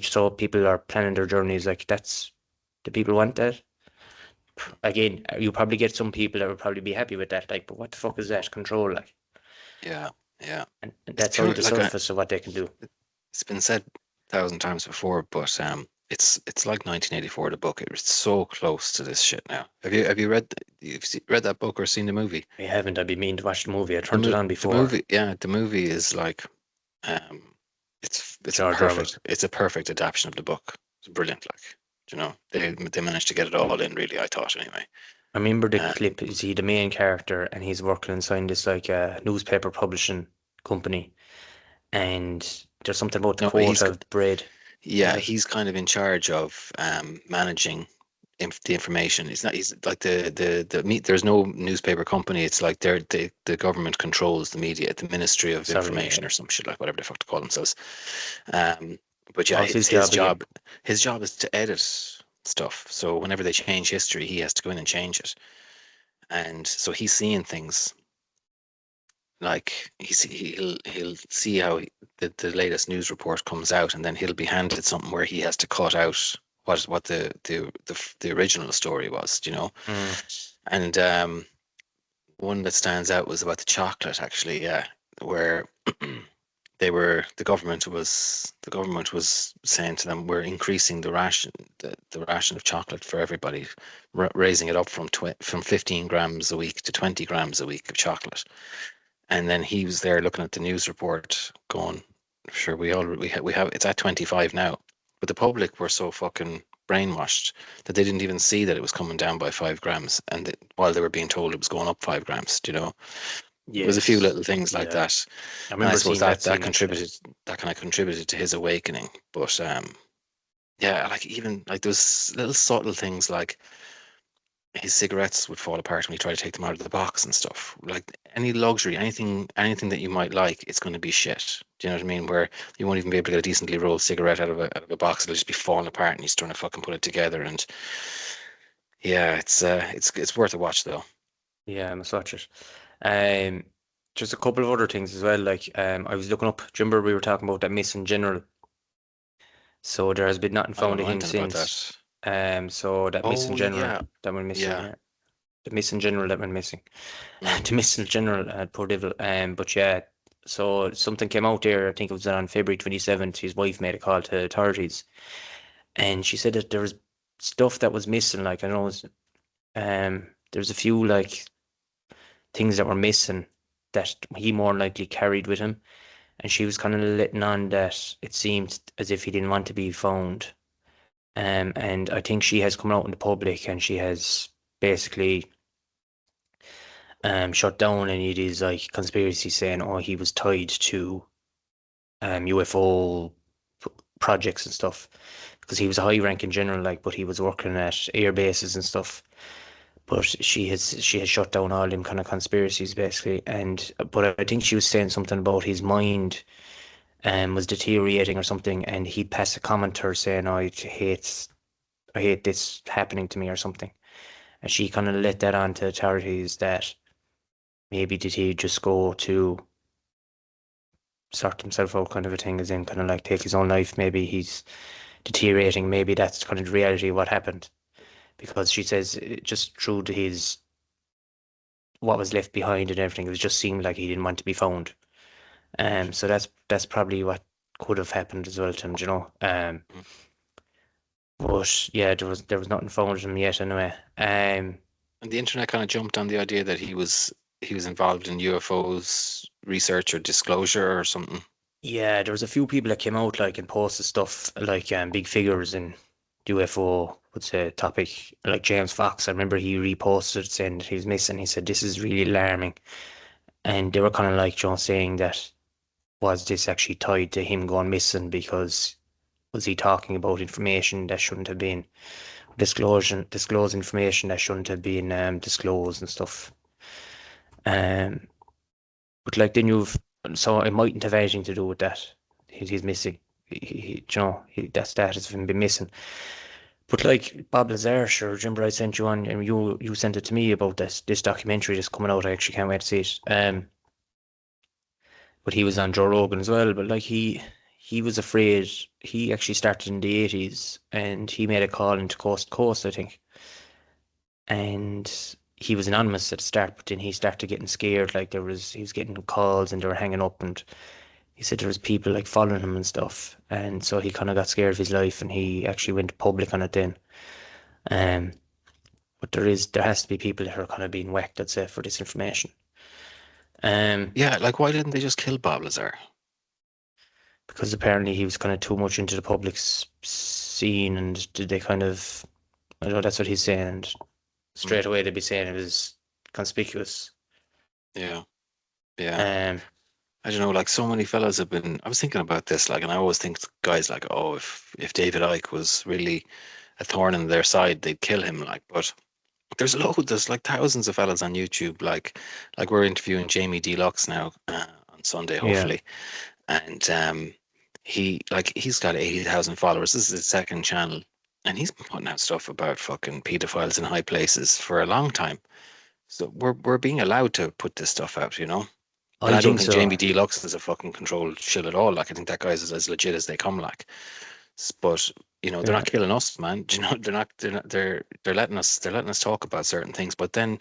S2: saw people are planning their journeys. Like, do people want that? Again, you probably get some people that would probably be happy with that. Like, but what the fuck is that control like?
S3: Yeah.
S2: And that's only the surface of what they can do.
S3: It's been said 1,000 times before, but it's like 1984. The book. It's so close to this shit now. Have you read that book or seen the movie?
S2: I haven't. I'd be meaning to watch the movie. I turned it on before.
S3: The movie is like, it's perfect. It's a perfect adaptation of the book. It's brilliant. Like, you know, they managed to get it all in. Really, I thought anyway.
S2: I remember the clip. Is he the main character, and he's working inside this like newspaper publishing company, and there's something about the quota of bread.
S3: Yeah, he's kind of in charge of managing the information. He's like there's no newspaper company. It's like the government controls the media, the Ministry of Information or some shit, like whatever the fuck to call themselves. But yeah, his job is to edit stuff. So whenever they change history, he has to go in and change it. And so he's seeing things like he'll see how the latest news report comes out, and then he'll be handed something where he has to cut out what the original story was, you know. And one that stands out was about the chocolate, actually, where the government was saying to them, we're increasing the ration of chocolate for everybody, raising it up from 15 grams a week to 20 grams a week of chocolate. And then he was there looking at the news report going, sure, we have it's at 25 now. But the public were so fucking brainwashed that they didn't even see that it was coming down by 5 grams, and while they were being told it was going up 5 grams, you know. Yes. There was a few little things like that. I suppose that kind of contributed to his awakening. But like even like those little subtle things, like his cigarettes would fall apart when he tried to take them out of the box and stuff. Like any luxury, anything that you might like, it's going to be shit. Do you know what I mean? Where you won't even be able to get a decently rolled cigarette out of a box. It'll just be falling apart, and he's trying to fucking put it together. And yeah, it's worth a watch though.
S2: Yeah, I must watch it. Just a couple of other things as well. Like I was looking up. Do you remember we were talking about that missing general? So there has been nothing found of him since. So that missing general that went missing.
S3: Yeah.
S2: The missing general that went missing. The missing general, poor devil. But yeah, so something came out there. I think it was on February 27th. His wife made a call to authorities, and she said that there was stuff that was missing. Like I know, there's a few like things that were missing that he more than likely carried with him, and she was kind of letting on that it seemed as if he didn't want to be found. And I think she has come out in the public and she has basically shut down any of these like conspiracies saying, oh, he was tied to UFO projects and stuff, because he was a high ranking general, like, but he was working at air bases and stuff. But she has shut down all them kind of conspiracies basically. But I think she was saying something about his mind was deteriorating or something, and he'd pass a comment to her saying, oh, I hate this happening to me or something. And she kind of let that on to authorities that maybe did he just go to sort himself out, kind of a thing, as in kind of like take his own life. Maybe he's deteriorating. Maybe that's kind of the reality of what happened. Because she says just through to his what was left behind and everything, it just seemed like he didn't want to be found. So that's probably what could have happened as well to him, you know. But yeah, there was nothing found of him yet anyway.
S3: And the internet kind of jumped on the idea that he was involved in UFOs research or disclosure or something.
S2: Yeah, there was a few people that came out like and posted stuff like big figures in UFO, would say, topic, like James Fox. I remember he reposted saying that he was missing. He said this is really alarming, and they were kind of like, John, saying that was this actually tied to him going missing, because was he talking about information that shouldn't have been disclose information that shouldn't have been disclosed and stuff. But like then so it mightn't have anything to do with that. He's missing. That status of him being missing. But like Bob Lazar, sure, remember I sent you on, and you sent it to me about this documentary that's coming out. I actually can't wait to see it. But he was on Joe Rogan as well. But like he was afraid. He actually started in the 80s, and he made a call into Coast to Coast, I think. And he was anonymous at the start, but then he started getting scared. Like he was getting calls, and they were hanging up, and he said there was people like following him and stuff, and so he kind of got scared of his life, and he actually went public on it then. But there has to be people that are kind of being whacked, I'd say, for this information.
S3: Yeah, like why didn't they just kill Bob Lazar?
S2: Because apparently he was kind of too much into the public scene, and did they kind of, I know that's what he's saying, and straight away they'd be saying it was conspicuous.
S3: Yeah. I don't know, like so many fellas have been, I was thinking about this, like, and I always think guys like, oh, if David Icke was really a thorn in their side, they'd kill him, like, but there's like thousands of fellas on YouTube, like we're interviewing Jamie Deluxe now on Sunday, hopefully. Yeah. And he's got 80,000 followers. This is his second channel, and he's been putting out stuff about fucking pedophiles in high places for a long time. So we're being allowed to put this stuff out, you know. I don't think so. Jamie Deluxe is a fucking controlled shit at all. Like, I think that guy's as legit as they come. Like, but you know, they're not killing us, man. You know, they're letting us talk about certain things. But then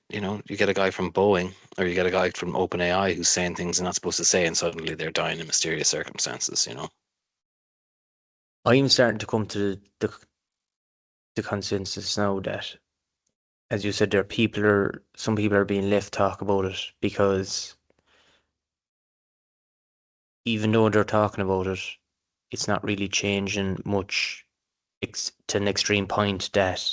S3: you know, you get a guy from Boeing or you get a guy from OpenAI who's saying things they're not supposed to say, and suddenly they're dying in mysterious circumstances. You know,
S2: I'm starting to come to the consensus now that, as you said, some people are being left talk about it, because even though they're talking about it, it's not really changing much to an extreme point that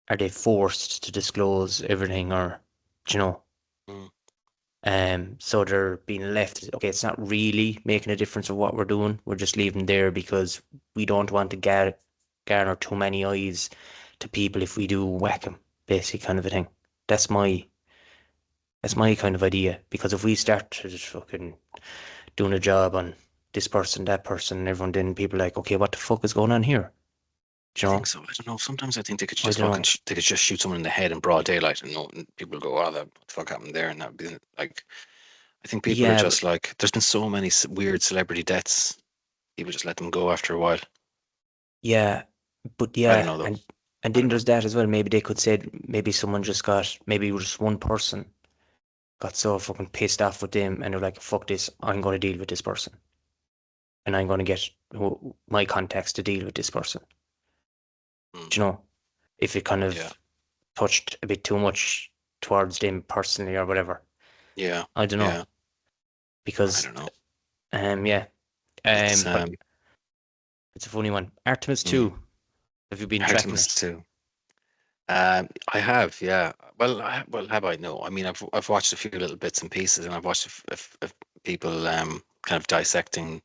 S2: are they forced to disclose everything, or, you know? So they're being left, okay, it's not really making a difference of what we're doing. We're just leaving there because we don't want to garner too many eyes to people if we do whack them, basically, kind of a thing. That's my kind of idea, because if we start to just fucking doing a job on this person, that person, and everyone, then people are like, okay, what the fuck is going on here? Do you know?
S3: I think so. I don't know. Sometimes I think they could just they could just shoot someone in the head in broad daylight, and people go, "Oh, what the fuck happened there?" And that'd be like, I think people are just like, there's been so many weird celebrity deaths. People just let them go after a while.
S2: Yeah, but
S3: I don't know though.
S2: and then there's that as well. Maybe they could say maybe someone maybe just one person got so fucking pissed off with them, and they're like, "Fuck this! I'm going to deal with this person, and I'm going to get my contacts to deal with this person." Do you know, if it kind of touched a bit too much towards them personally or whatever.
S3: Yeah,
S2: I don't know.
S3: Yeah.
S2: Because
S3: I don't know.
S2: But it's a funny one. Artemis II. Have you been tracking
S3: Artemis
S2: it?
S3: II. I have, yeah. Well, have I? No. I mean, I've watched a few little bits and pieces, and I've watched people kind of dissecting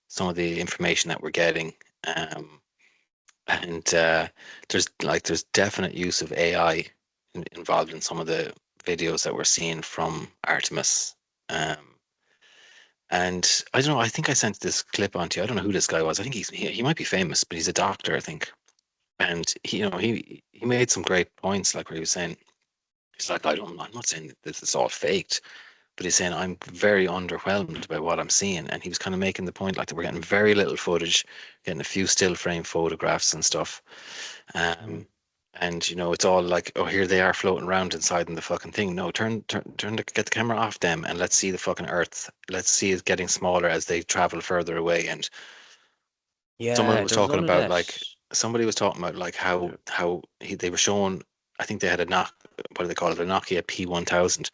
S3: some of the information that we're getting. And there's definite use of AI involved in some of the videos that we're seeing from Artemis. And I don't know. I think I sent this clip onto you. I don't know who this guy was. I think he might be famous, but he's a doctor, I think. And he made some great points, like where he was saying, he's like, I'm not saying that this is all faked, but he's saying I'm very underwhelmed by what I'm seeing. And he was kind of making the point like that we're getting very little footage, getting a few still frame photographs and stuff. And it's all like, oh, here they are floating around inside in the fucking thing. No, get the camera off them and let's see the fucking Earth. Let's see it getting smaller as they travel further away. And someone was talking about like somebody was talking about like how they were showing. I think they had what do they call it? A Nokia P1000, which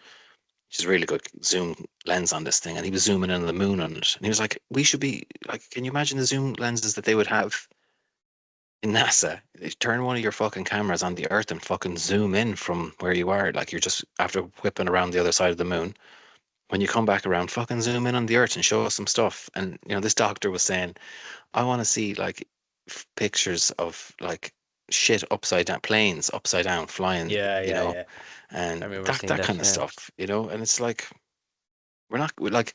S3: is a really good zoom lens on this thing. And he was zooming in on the moon on it. And he was like, we should be like, can you imagine the zoom lenses that they would have in NASA? They turn one of your fucking cameras on the Earth and fucking zoom in from where you are. Like you're just after whipping around the other side of the moon. When you come back around, fucking zoom in on the Earth and show us some stuff. And this doctor was saying, I want to see like pictures of like shit upside down, planes upside down flying.
S2: Yeah.
S3: And that kind of stuff, and it's like we're not like,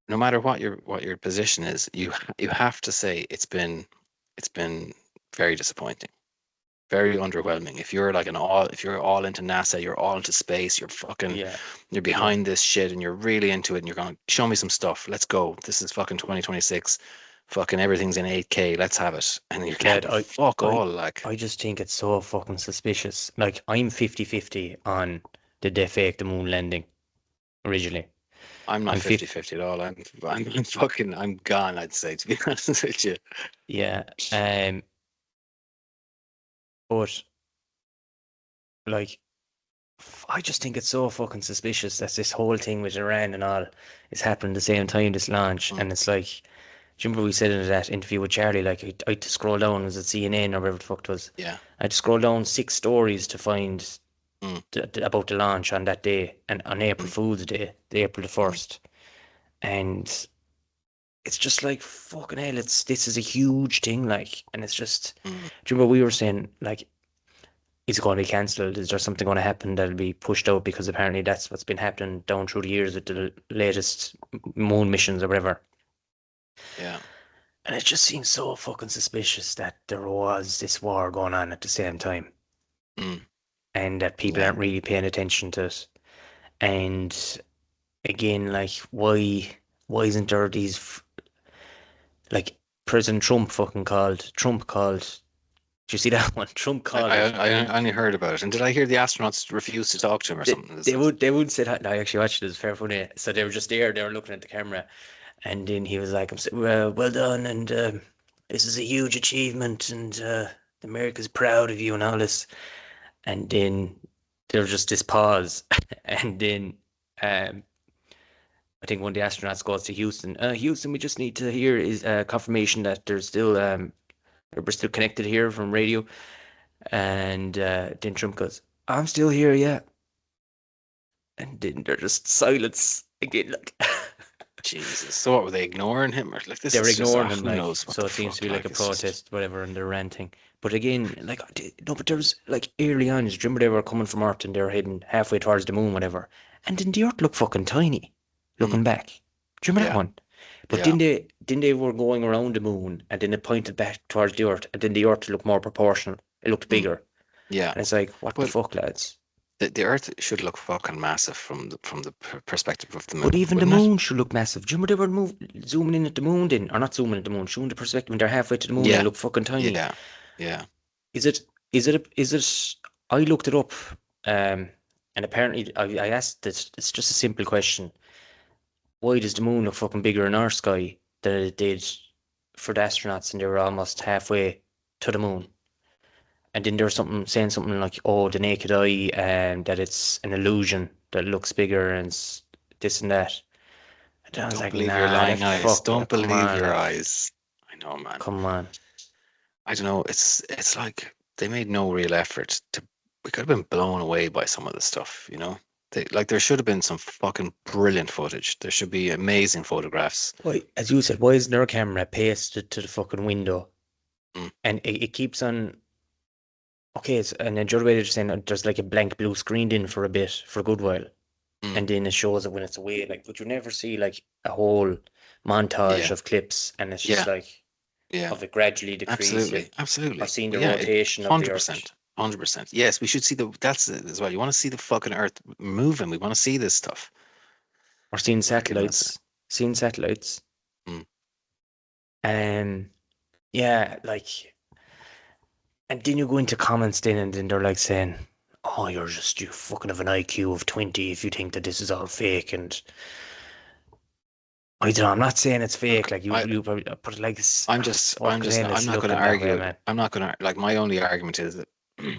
S3: no matter what your position is, you have to say it's been very disappointing, very underwhelming. If you're like if you're all into NASA, you're all into space, you're fucking you're behind this shit and you're really into it and you're going, show me some stuff, let's go, this is fucking 2026, fucking everything's in 8K, let's have it. And you're getting
S2: I just think it's so fucking suspicious. Like I'm 50-50 on did they fake the moon landing originally.
S3: I'm not 50-50 at all. I'm gone, I'd say, to be honest with you.
S2: Yeah. But like I just think it's so fucking suspicious that this whole thing with Iran and all is happening at the same time, this launch. And it's like, do you remember we said in that interview with Charlie, like I had to scroll down, was it CNN or whatever the fuck it was?
S3: Yeah.
S2: I had to scroll down 6 stories to find about the launch on that day, and on April Fool's Day, the April the 1st. And it's just like, fucking hell, this is a huge thing, like, and it's just, do you remember we were saying, like, is it going to be cancelled? Is there something going to happen that'll be pushed out? Because apparently that's what's been happening down through the years with the latest moon missions or whatever.
S3: Yeah.
S2: And it just seems so fucking suspicious that there was this war going on at the same time. And that people aren't really paying attention to it. And again, like, why isn't there these, like, President Trump called, did you see that one? Trump called.
S3: I only heard about it. And did I hear the astronauts refuse to talk to him or something?
S2: They would say that. I actually watched it. It was fair funny. So they were just there. They were looking at the camera, and then he was like, "Well done, and this is a huge achievement, and America's proud of you, and all this." And then there was just this pause, and then I think one of the astronauts goes to Houston. Houston, we just need to hear is confirmation that there's still we're still connected here from radio. And then Trump goes, I'm still here, yeah. And then there's just silence again, like.
S3: Jesus. So what, were they ignoring him? Or like this?
S2: They were ignoring
S3: him,
S2: like, so it seems to be like a protest, whatever, and they're ranting. But again, like, no, but there was like early on, do you remember they were coming from Earth and they were heading halfway towards the moon, whatever. And then the Earth looked fucking tiny, looking back. Do you remember that one? But then they were going around the moon, and then it pointed back towards the Earth, and then the Earth looked more proportional. It looked bigger.
S3: Yeah.
S2: And it's like, what the fuck, lads?
S3: The Earth should look fucking massive from the perspective of the moon.
S2: But even the
S3: wouldn't it?
S2: moon should look massive. Do you remember they were zooming in at the moon then? Or not zooming at the moon, showing the perspective when they're halfway to the moon and
S3: Yeah,
S2: look fucking tiny.
S3: yeah.
S2: Is it, I looked it up, and apparently I asked this, it's just a simple question. Why does the moon look fucking bigger in our sky than it did for the astronauts and they were almost halfway to the moon? And then there was saying something like, oh, the naked eye, that it's an illusion that it looks bigger and this and that. And I was
S3: Don't
S2: like,
S3: believe
S2: nah,
S3: your lying
S2: that
S3: eyes.
S2: fuck,
S3: Don't
S2: come
S3: believe
S2: on,
S3: your
S2: like,
S3: eyes. I know, man.
S2: come on.
S3: I don't know. It's like they made no real effort to. We could have been blown away by some of the stuff, you know. There should have been some fucking brilliant footage. There should be amazing photographs.
S2: Why, as you said, why isn't there a camera pasted to the fucking window?
S3: Mm.
S2: And it keeps on. Okay, and then the other way they're saying that there's like a blank blue screened in for a bit, for a good while. And then it shows it when it's away. Like, but you never see like a whole montage of clips, and it's just like of it gradually decreasing.
S3: Absolutely.
S2: Or seeing the
S3: Yeah,
S2: rotation of the Earth.
S3: 100%. Yes, we should see that's it as well. You want to see the fucking Earth moving. We want to see this stuff.
S2: Or seeing satellites. Seeing satellites. Yeah, like, and then you go into comments then, and then they're like saying, "Oh, you fucking have an IQ of 20 if you think that this is all fake." And I don't know. I'm not saying it's fake. Like you probably, but like,
S3: I'm not going to argue. I'm not going to like. My only argument is that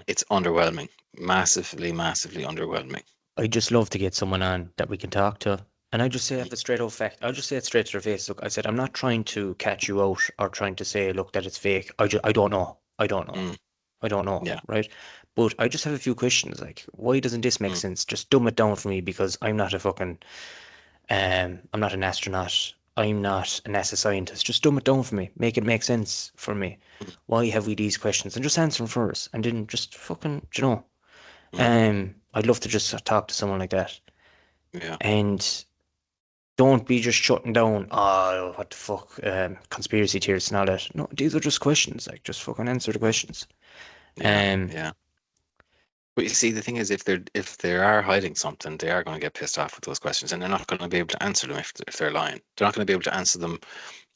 S3: it's underwhelming, massively underwhelming.
S2: I just love to get someone on that we can talk to. And I just say it straight out fact. I'll just say it straight to their face. Look, I said, I'm not trying to catch you out or trying to say, look, that it's fake. I don't know. I don't know.
S3: Yeah.
S2: Right. But I just have a few questions. Like, why doesn't this make sense? Just dumb it down for me, because I'm not a fucking, I'm not an astronaut. I'm not a NASA scientist. Just dumb it down for me. Make it make sense for me. Why have we these questions? And just answer them for us. And then just fucking, you know. I'd love to just talk to someone like that.
S3: Yeah.
S2: And don't be just shutting down, oh, what the fuck, conspiracy theories and all that. No, these are just questions. Like, just fucking answer the questions.
S3: Yeah. But you see, the thing is, if they are hiding something, they are going to get pissed off with those questions, and they're not going to be able to answer them if they're lying. They're not going to be able to answer them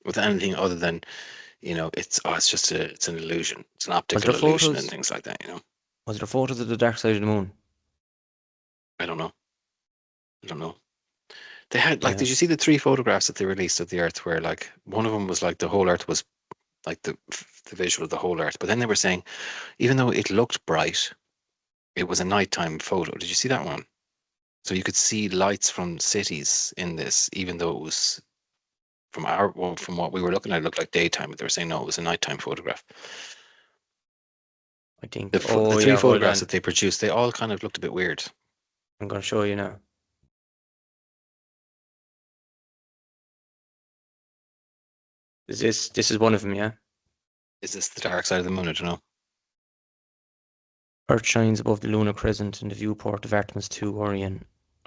S3: with anything other than, you know, it's an illusion. It's an optical illusion and things like that, you know.
S2: Was there photos of the dark side of the moon?
S3: I don't know. They had like, did you see the 3 photographs that they released of the Earth, where like one of them was like the whole Earth was like the visual of the whole Earth, but then they were saying, even though it looked bright, it was a nighttime photo. Did you see that one? So you could see lights from cities in this, even though it was from what we were looking at, it looked like daytime, but they were saying no, it was a nighttime photograph.
S2: I think
S3: the 3 photographs that they produced, they all kind of looked a bit weird.
S2: I'm going to show you now. This is one of them, yeah?
S3: Is this the dark side of the moon? I don't know.
S2: Earth shines above the lunar crescent in the viewport of Artemis II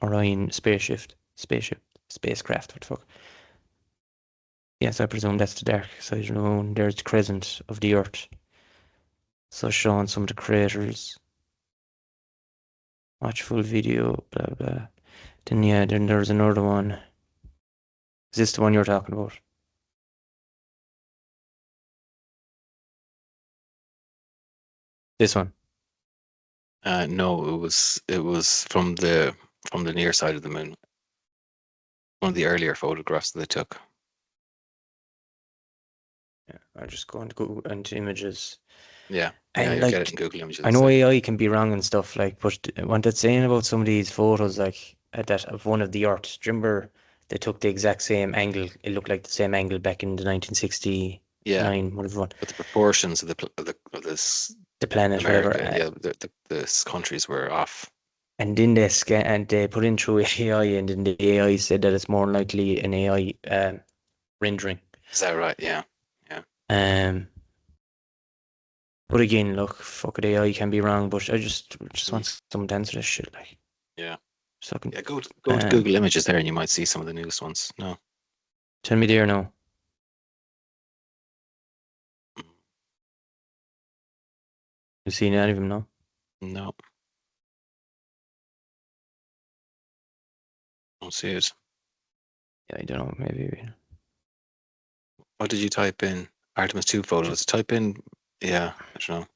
S2: Orion spacecraft. What the fuck? Yes, I presume that's the dark side of the moon. There's the crescent of the Earth. So showing some of the craters. Watch full video, blah blah. Then there's another one. Is this the one you're talking about? This one?
S3: No, it was from the near side of the moon. One of the earlier photographs that they took.
S2: Yeah, I just go into Google into images.
S3: Yeah,
S2: and
S3: you
S2: like,
S3: get it in Google Images.
S2: I know AI can be wrong and stuff, like, but what they're saying about some of these photos, like that of one of the Earth. Do you remember they took the exact same angle? It looked like the same angle back in the 1969, whatever one.
S3: But the proportions of the
S2: planet,
S3: America,
S2: whatever.
S3: the countries were off.
S2: And then they put in through AI, and then the AI said that it's more likely an AI rendering.
S3: Is that right? Yeah.
S2: But again, look, fuck it, AI can be wrong, but I just want someone to answer this shit, like.
S3: Yeah.
S2: So
S3: go to Google Images there, and you might see some of the newest ones. No.
S2: Tell me there now. You seen any of them now?
S3: No. don't see it.
S2: Yeah, I don't know. Maybe.
S3: What did you type in? Artemis 2 photos. Type in. Yeah, I don't know.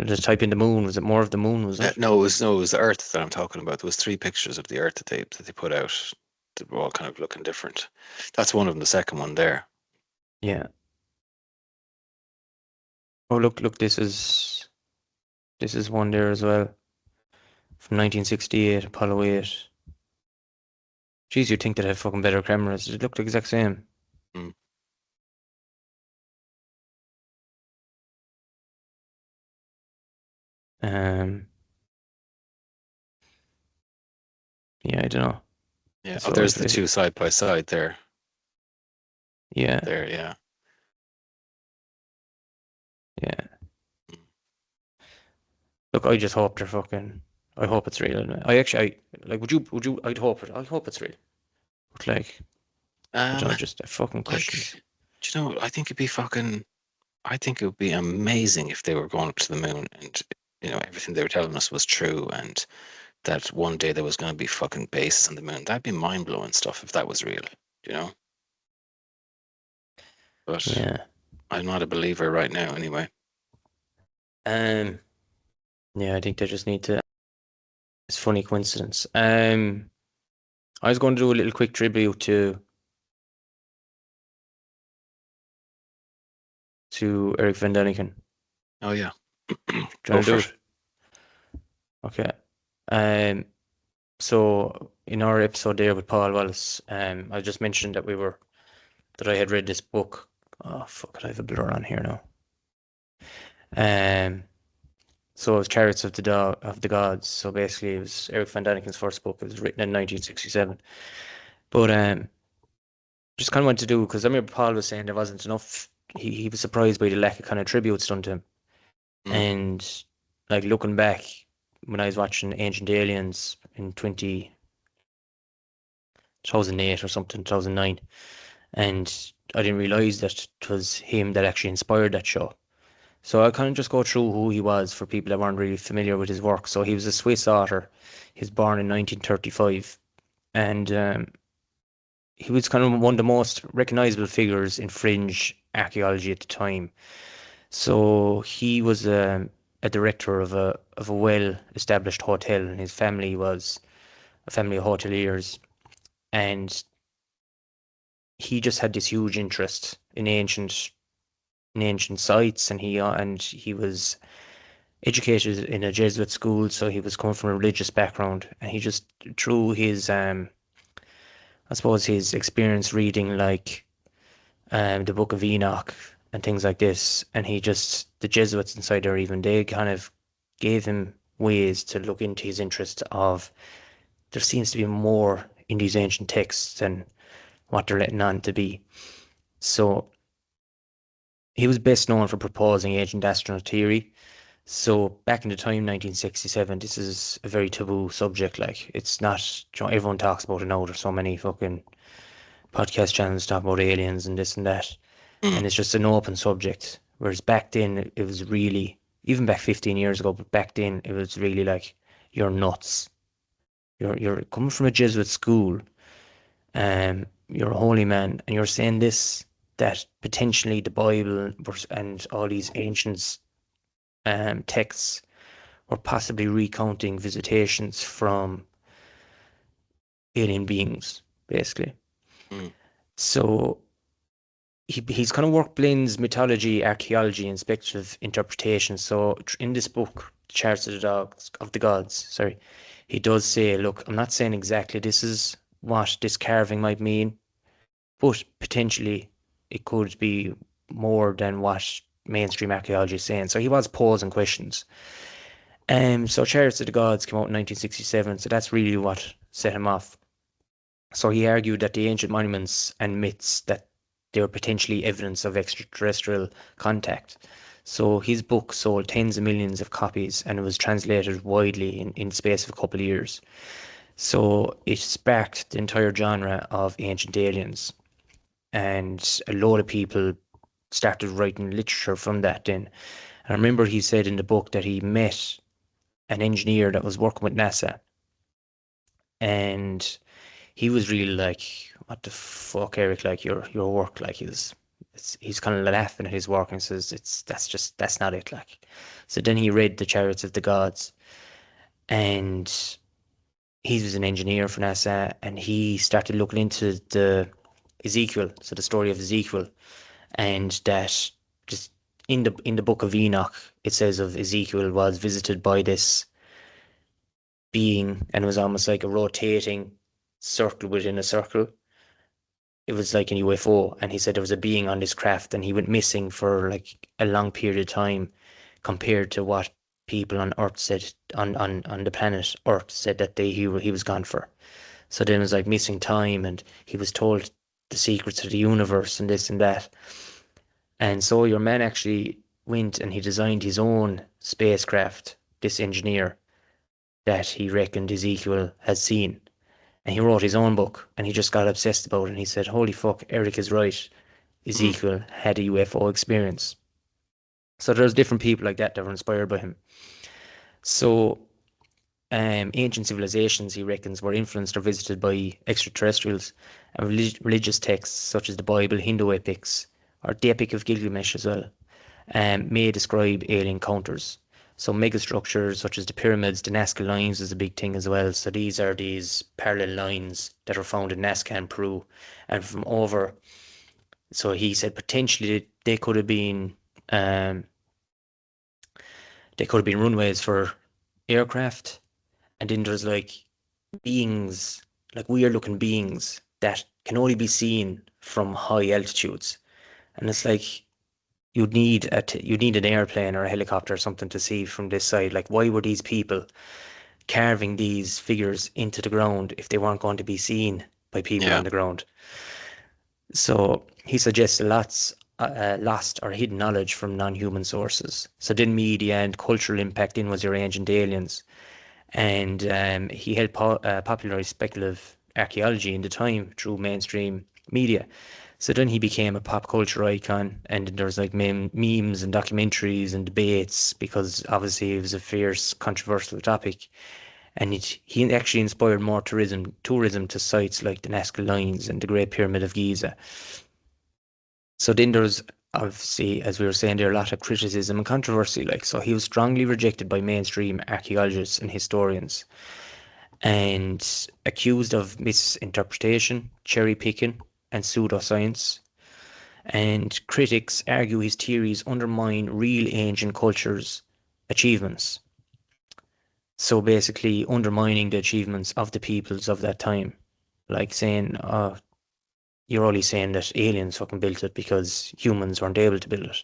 S2: Just type in the moon. Was it more of the moon? Was it?
S3: No, it was the Earth that I'm talking about. There was 3 pictures of the Earth that they put out. They were all kind of looking different. That's one of them. The second one there.
S2: Yeah. Oh, look! This is one there as well, from 1968, Apollo 8. Jeez, you'd think they'd have fucking better cameras. It looked the exact same.
S3: Mm.
S2: Yeah, I don't know.
S3: Yeah. Oh, there's the 2 side by side there.
S2: Yeah.
S3: There, yeah.
S2: Yeah. Look, I just hope they're fucking. I hope it's real. Like. Would you? I'd hope it. I hope it's real. But like, I don't know, just a fucking question.
S3: Like, do you know? I think it'd be fucking. I think it would be amazing if they were going up to the moon and everything they were telling us was true, and that one day there was going to be fucking bases on the moon. That'd be mind blowing stuff if that was real. But
S2: yeah,
S3: I'm not a believer right now. Anyway.
S2: Yeah, I think they just need to. It's a funny coincidence. I was going to do a little quick tribute to Erich von Däniken.
S3: Oh yeah.
S2: Trying to do it. Okay. So in our episode there with Paul Wallace, I just mentioned that I had read this book. Oh fuck! I have a blur on here now. So it was Chariots of the Gods. So basically, it was Erich von Däniken's first book. It was written in 1967. But just kind of wanted to do, because I remember Paul was saying there wasn't enough. He was surprised by the lack of kind of tributes done to him. And like looking back, when I was watching Ancient Aliens in 2008 or something, 2009, and I didn't realize that it was him that actually inspired that show. So I'll kind of just go through who he was for people that weren't really familiar with his work. So he was a Swiss author. He was born in 1935, and he was kind of one of the most recognizable figures in fringe archaeology at the time. So he was a director of a well-established hotel, and his family was a family of hoteliers, and he just had this huge interest in ancient sites, and he was educated in a Jesuit school, so he was coming from a religious background, and he just, through his I suppose his experience reading like the Book of Enoch and things like this, and the Jesuits inside there, even they kind of gave him ways to look into his interest of there seems to be more in these ancient texts than what they're letting on to be. So he was best known for proposing ancient astronaut theory. So back in the time, 1967, this is a very taboo subject. Like, it's not, everyone talks about it now. There's so many fucking podcast channels talking about aliens and this and that. And it's just an open subject. Whereas back then, it was really, even back 15 years ago, but back then, it was really like, you're nuts. You're coming from a Jesuit school, you're a holy man, and you're saying this, that potentially the Bible and all these ancient texts were possibly recounting visitations from alien beings, basically. So he's kind of work blends mythology, archaeology, and speculative interpretation. So in this book, Chariots of the Gods, sorry, he does say, look, I'm not saying exactly this is what this carving might mean, but potentially it could be more than what mainstream archaeology is saying. So he was posing questions. So Chariots of the Gods came out in 1967, so that's really what set him off. So he argued that the ancient monuments and myths, that they were potentially evidence of extraterrestrial contact. So his book sold tens of millions of copies, and it was translated widely in the space of a couple of years. So it sparked the entire genre of ancient aliens, and a lot of people started writing literature from that then. And I remember he said in the book that he met an engineer that was working with NASA, and he was really like, "What the fuck, Eric? Like your work, like he's kind of laughing at his work and says that's not it." Like, so then he read the Chariots of the Gods, and he was an engineer for NASA, and he started looking into the Ezekiel, so the story of Ezekiel, and that just in the book of Enoch, it says of Ezekiel was visited by this being, and it was almost like a rotating circle within a circle. It was like an UFO, and he said there was a being on this craft, and he went missing for like a long period of time, compared to what people on Earth said on the planet Earth said that he was gone for. So then it was like missing time, and he was told the secrets of the universe and this and that. And so your man actually went and he designed his own spacecraft, this engineer that he reckoned Ezekiel had seen. And he wrote his own book, and he just got obsessed about it. And he said, "Holy fuck, Eric is right. Ezekiel had a UFO experience." So there's different people like that were inspired by him. So ancient civilizations, he reckons, were influenced or visited by extraterrestrials, and religious texts such as the Bible, Hindu epics, or the Epic of Gilgamesh as well, may describe alien encounters. So megastructures such as the pyramids, the Nazca lines is a big thing as well. So these are these parallel lines that are found in Nazca and Peru, and from over. So he said potentially they could have been runways for aircraft, and then there's like beings, like weird looking beings that can only be seen from high altitudes, and it's like you'd need an airplane or a helicopter or something to see from this side. Like, why were these people carving these figures into the ground if they weren't going to be seen by people on the ground? So he suggests lost or hidden knowledge from non-human sources. So then media and cultural impact in was your ancient aliens. And he helped popularize speculative archaeology in the time through mainstream media. So then he became a pop culture icon, and there's like memes and documentaries and debates, because obviously it was a fierce, controversial topic. And he actually inspired more tourism to sites like the Nazca Lines and the Great Pyramid of Giza. So then there's obviously, as we were saying there, a lot of criticism and controversy. Like, so he was strongly rejected by mainstream archaeologists and historians, and accused of misinterpretation, cherry picking, and pseudoscience. And critics argue his theories undermine real ancient cultures' achievements. So basically undermining the achievements of the peoples of that time. Like saying, you're only saying that aliens fucking built it because humans weren't able to build it.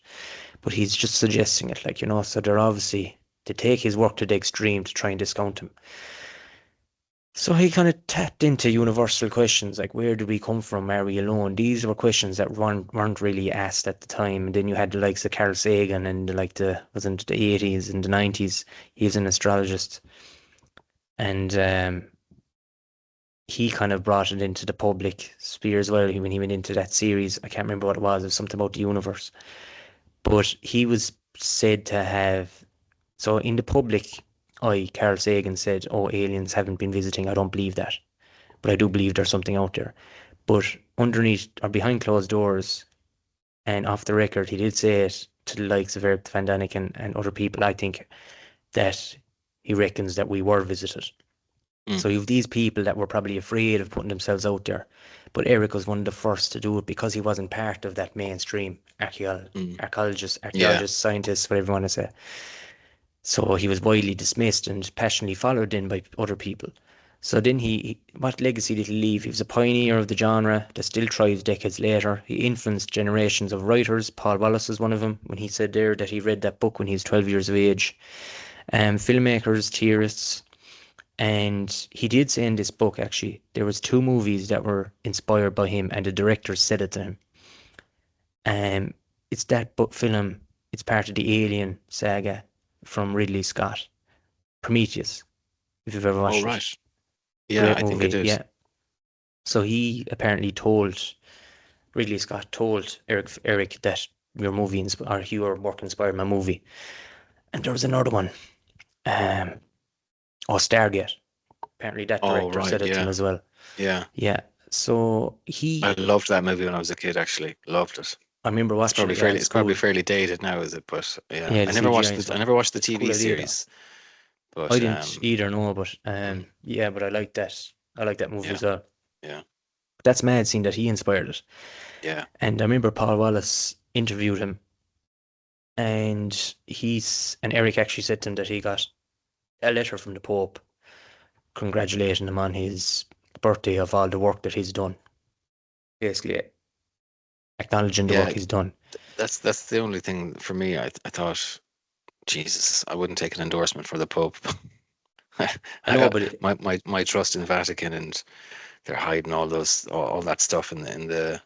S2: But he's just suggesting it, like, so they take his work to the extreme to try and discount him. So he kind of tapped into universal questions like, where did we come from? Are we alone? These were questions that weren't really asked at the time. And then you had the likes of Carl Sagan and was in the 80s and the 90s. He was an astrologist. And he kind of brought it into the public sphere as well when he went into that series. I can't remember what it was. It was something about the universe. But he was said to have... So in the public... Carl Sagan said, aliens haven't been visiting. I don't believe that. But I do believe there's something out there. But underneath or behind closed doors and off the record, he did say it to the likes of Erich von Däniken and other people, I think, that he reckons that we were visited. So you have these people that were probably afraid of putting themselves out there. But Eric was one of the first to do it because he wasn't part of that mainstream archaeologists, scientists, whatever you want to say. So he was widely dismissed and passionately followed in by other people. So then what legacy did he leave? He was a pioneer of the genre that still thrives decades later. He influenced generations of writers. Paul Wallace is one of them, when he said there that he read that book when he was 12 years of age. Filmmakers, theorists. And he did say in this book, actually, there was 2 movies that were inspired by him, and the director said it to him. It's that book film. It's part of the Alien saga from Ridley Scott, Prometheus, if you've ever watched it.
S3: Right. Yeah, I think it is.
S2: Yeah. So he apparently Ridley Scott told Eric that your work inspired my movie. And there was another one, Stargate. apparently that
S3: Oh,
S2: director said
S3: right,
S2: it to him
S3: yeah.
S2: as well.
S3: Yeah.
S2: Yeah. So
S3: I loved that movie when I was a kid, actually. Loved it.
S2: I remember watching it. Yeah,
S3: It's probably fairly dated now, is it? But yeah.
S2: Yeah, the CGI and
S3: I
S2: stuff.
S3: never watched the
S2: It's a cool
S3: TV
S2: idea, though.
S3: series. But
S2: I didn't either, no, but yeah, but I like that. I like that movie
S3: yeah.
S2: as well.
S3: Yeah.
S2: That's mad seeing that he inspired it.
S3: Yeah.
S2: And I remember Paul Wallace interviewed him, and Eric actually said to him that he got a letter from the Pope congratulating him on his birthday of all the work that he's done. Basically, acknowledging the work he's done.
S3: That's the only thing for me. I thought, Jesus, I wouldn't take an endorsement for the Pope.
S2: I know, but
S3: my trust in the Vatican, and they're hiding all that stuff in their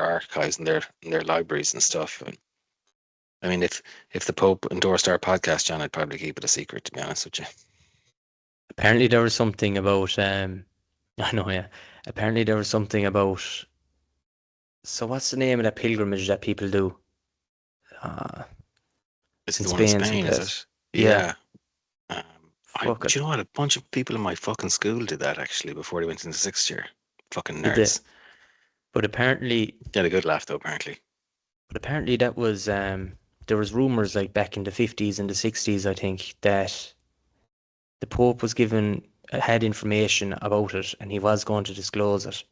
S3: archives and their libraries and stuff. And, I mean, if the Pope endorsed our podcast, John, I'd probably keep it a secret, to be honest with you.
S2: Apparently, there was something about I know, yeah. Apparently, there was something about. So, what's the name of that pilgrimage that people do?
S3: It's the one in Spain, is it?
S2: Yeah.
S3: Do you know what? A bunch of people in my fucking school did that, actually, before they went into sixth year. Fucking nerds.
S2: But apparently...
S3: They had a good laugh, though, apparently.
S2: But apparently that was... there was rumours, like, back in the 50s and the 60s, I think, that the Pope was had information about it, and he was going to disclose it,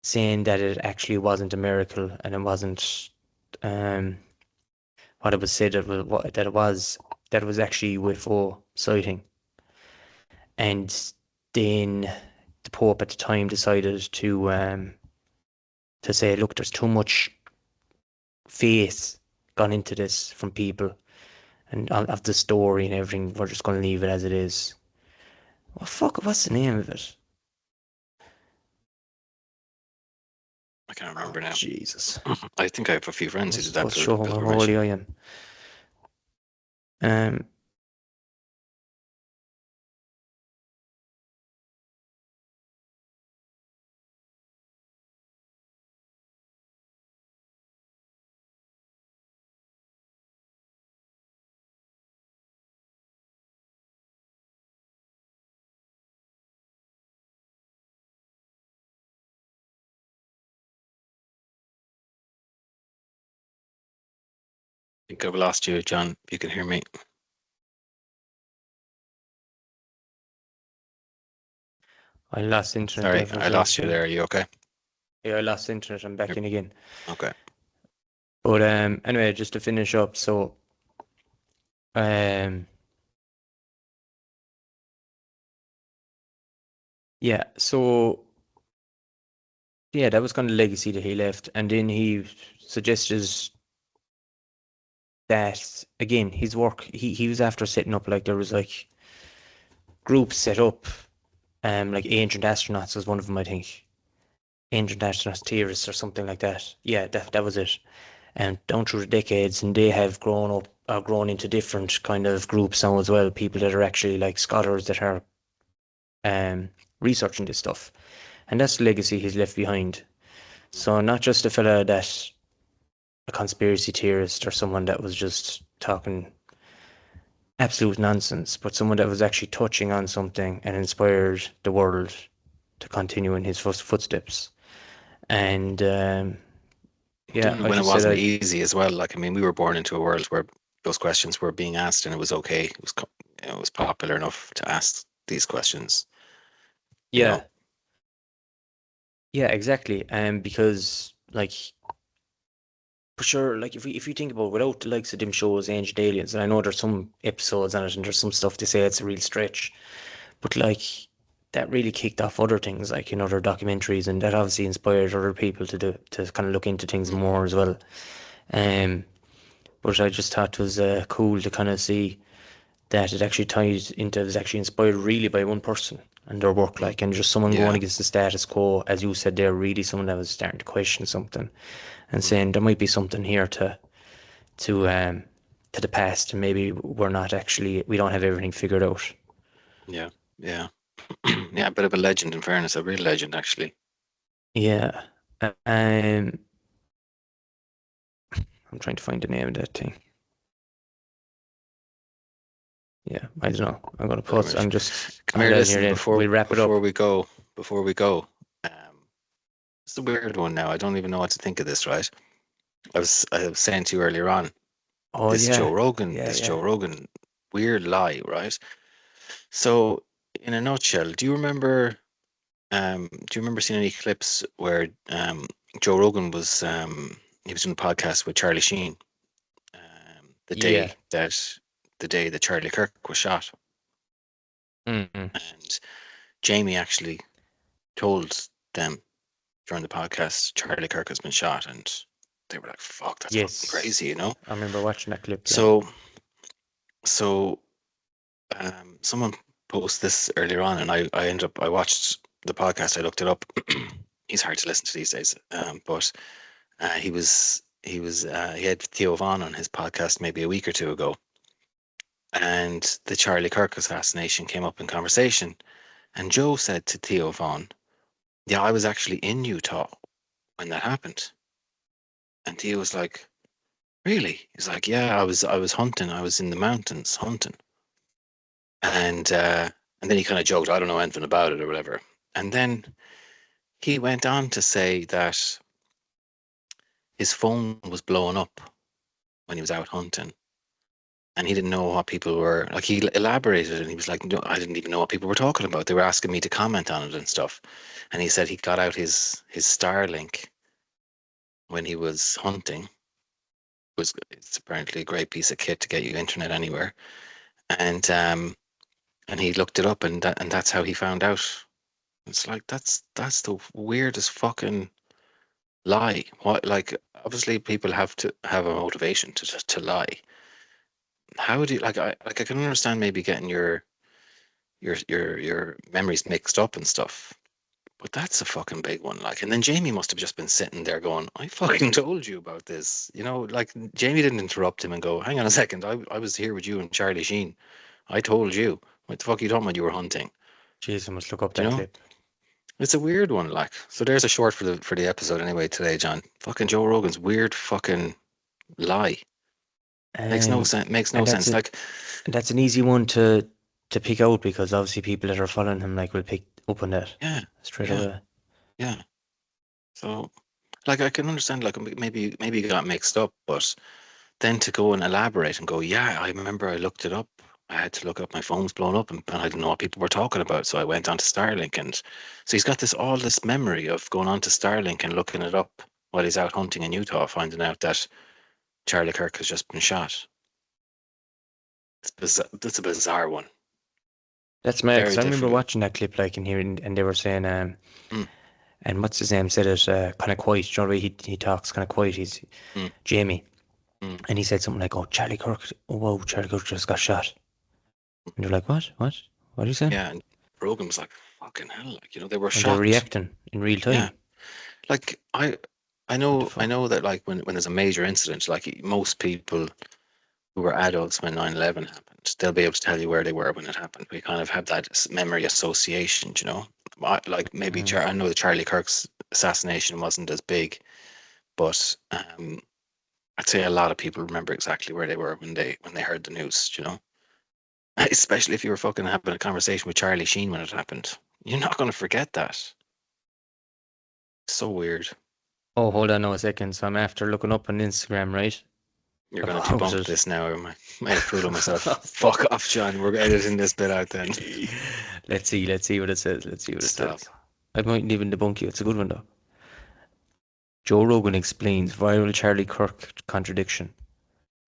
S2: saying that it actually wasn't a miracle, and it wasn't... what it was said that it was actually UFO sighting. And then the Pope at the time decided to say, look, there's too much faith gone into this from people and of the story and everything. We're just going to leave it as it is. What's the name of it?
S3: I can't remember now.
S2: Jesus.
S3: I think I have a few friends who did that.
S2: Show how holy I am.
S3: I think I've lost you, John. If you can hear me.
S2: I lost internet.
S3: Sorry, I lost you there. Are you okay?
S2: Yeah, I lost internet. I'm back in again.
S3: Okay.
S2: But anyway, just to finish up, so yeah, so yeah, that was kind of the legacy that he left, and then he suggested that again his work. He was after setting up, like, there was like groups set up, like Ancient Astronauts was one of them, I think. Ancient Astronauts Theorists or something like that. Yeah, that was it. And down through the decades, and they have grown into different kind of groups now as well. People that are actually like scholars that are researching this stuff, and that's the legacy he's left behind. So not just a fella that a conspiracy theorist or someone that was just talking absolute nonsense, but someone that was actually touching on something and inspired the world to continue in his footsteps. And yeah,
S3: when it wasn't easy as well. Like, I mean, we were born into a world where those questions were being asked, and it was okay. It was popular enough to ask these questions.
S2: Yeah. Yeah, exactly. Because, like, for sure, like, if you think about it, without the likes of them shows, Ancient Aliens, and I know there's some episodes on it and there's some stuff to say it's a real stretch, but like, that really kicked off other things, like in other documentaries, and that obviously inspired other people to kind of look into things more as well. But I just thought it was cool to kind of see that it actually ties into, it was actually inspired really by one person and their work, like, and just someone going against the status quo, as you said there, really someone that was starting to question something and saying there might be something here to the past, and maybe we don't have everything figured out.
S3: Yeah. Yeah, a bit of a legend, in fairness, a real legend, actually.
S2: Yeah. I'm trying to find the name of that thing. Yeah, I don't know. I'm gonna pause. I'm just
S3: come here. Listen,
S2: we'll wrap it up.
S3: Before we go, it's a weird one now. I don't even know what to think of this. Right? I was saying to you earlier on.
S2: Oh
S3: This
S2: yeah,
S3: Joe Rogan,
S2: yeah, yeah.
S3: Joe Rogan weird lie, right? So, in a nutshell, do you remember seeing any clips where Joe Rogan was he was doing a podcast with Charlie Sheen the day that Charlie Kirk was shot,
S2: Mm-hmm.
S3: and Jamie actually told them during the podcast Charlie Kirk has been shot, and they were like, "Fuck, that's fucking crazy," you know.
S2: I remember watching that clip.
S3: So someone posted this earlier on, and I watched the podcast. I looked it up. He's hard to listen to these days, but he had Theo Von on his podcast maybe a week or two ago, and the Charlie Kirk assassination came up in conversation, and Joe said to Theo Von, "Yeah, I was actually in Utah when that happened," and Theo was like, "Really?" He's like, "Yeah, I was hunting. I was in the mountains hunting." And then he kind of joked, "I don't know anything about it," or whatever. And then he went on to say that his phone was blowing up when he was out hunting, and he didn't know what people were like. He elaborated, and he was like, "No, I didn't even know what people were talking about. They were asking me to comment on it and stuff." And he said he got out his Starlink when he was hunting. It's apparently a great piece of kit to get you internet anywhere, and he looked it up, and that's how he found out. It's like that's the weirdest fucking lie. What, like, obviously people have to have a motivation to lie. How do you I can understand maybe getting your memories mixed up and stuff, but that's a fucking big one. Like, and then Jamie must have just been sitting there going, "I fucking told you about this," you know. Like, Jamie didn't interrupt him and go, "Hang on a second, I was here with you and Charlie Sheen. I told you. What the fuck are you talking about? You were hunting."
S2: Jeez, I must look up
S3: Do
S2: that
S3: you know?
S2: clip.
S3: It's a weird one, like. So there's a short for the episode anyway today, John. Fucking Joe Rogan's weird fucking lie. Makes no sense. Makes no sense. Like,
S2: that's an easy one to pick out, because obviously people that are following him will pick up on that.
S3: Yeah.
S2: Straight away.
S3: Yeah. So, like, I can understand, like, maybe he got mixed up, but then to go and elaborate and go, "Yeah, I remember I looked it up. I had to look up, my phone's blown up, and I didn't know what people were talking about, so I went on to Starlink." And so he's got all this memory of going on to Starlink and looking it up while he's out hunting in Utah, finding out that Charlie Kirk has just been shot. That's a bizarre one.
S2: That's mad, because I remember watching that clip, like, and hearing, and they were saying, and what's his name said it kind of quiet. You know the way he talks kind of quiet. He's Jamie, and he said something like, "Oh, Charlie Kirk! Oh, whoa, Charlie Kirk just got shot." And you're like, "What? What? What are you saying?"
S3: Yeah, and Rogan was like, "Fucking hell!" Like, you know, they were shocked.
S2: They were reacting in real time.
S3: Yeah, like I know that, like, when there's a major incident, like, most people who were adults when 9/11 happened, they'll be able to tell you where they were when it happened. We kind of have that memory association, you know. Like, maybe I know the Charlie Kirk's assassination wasn't as big, but I'd say a lot of people remember exactly where they were when they heard the news, you know. Especially if you were fucking having a conversation with Charlie Sheen when it happened. You're not going to forget that. So weird.
S2: Oh, hold on a second. So I'm after looking up on Instagram, right?
S3: You're going to debunk this now. I might have fooled myself. Fuck off, John. We're editing this bit out then.
S2: Let's see what it says. Says. I mightn't even debunk you. It's a good one, though. Joe Rogan explains viral Charlie Kirk contradiction.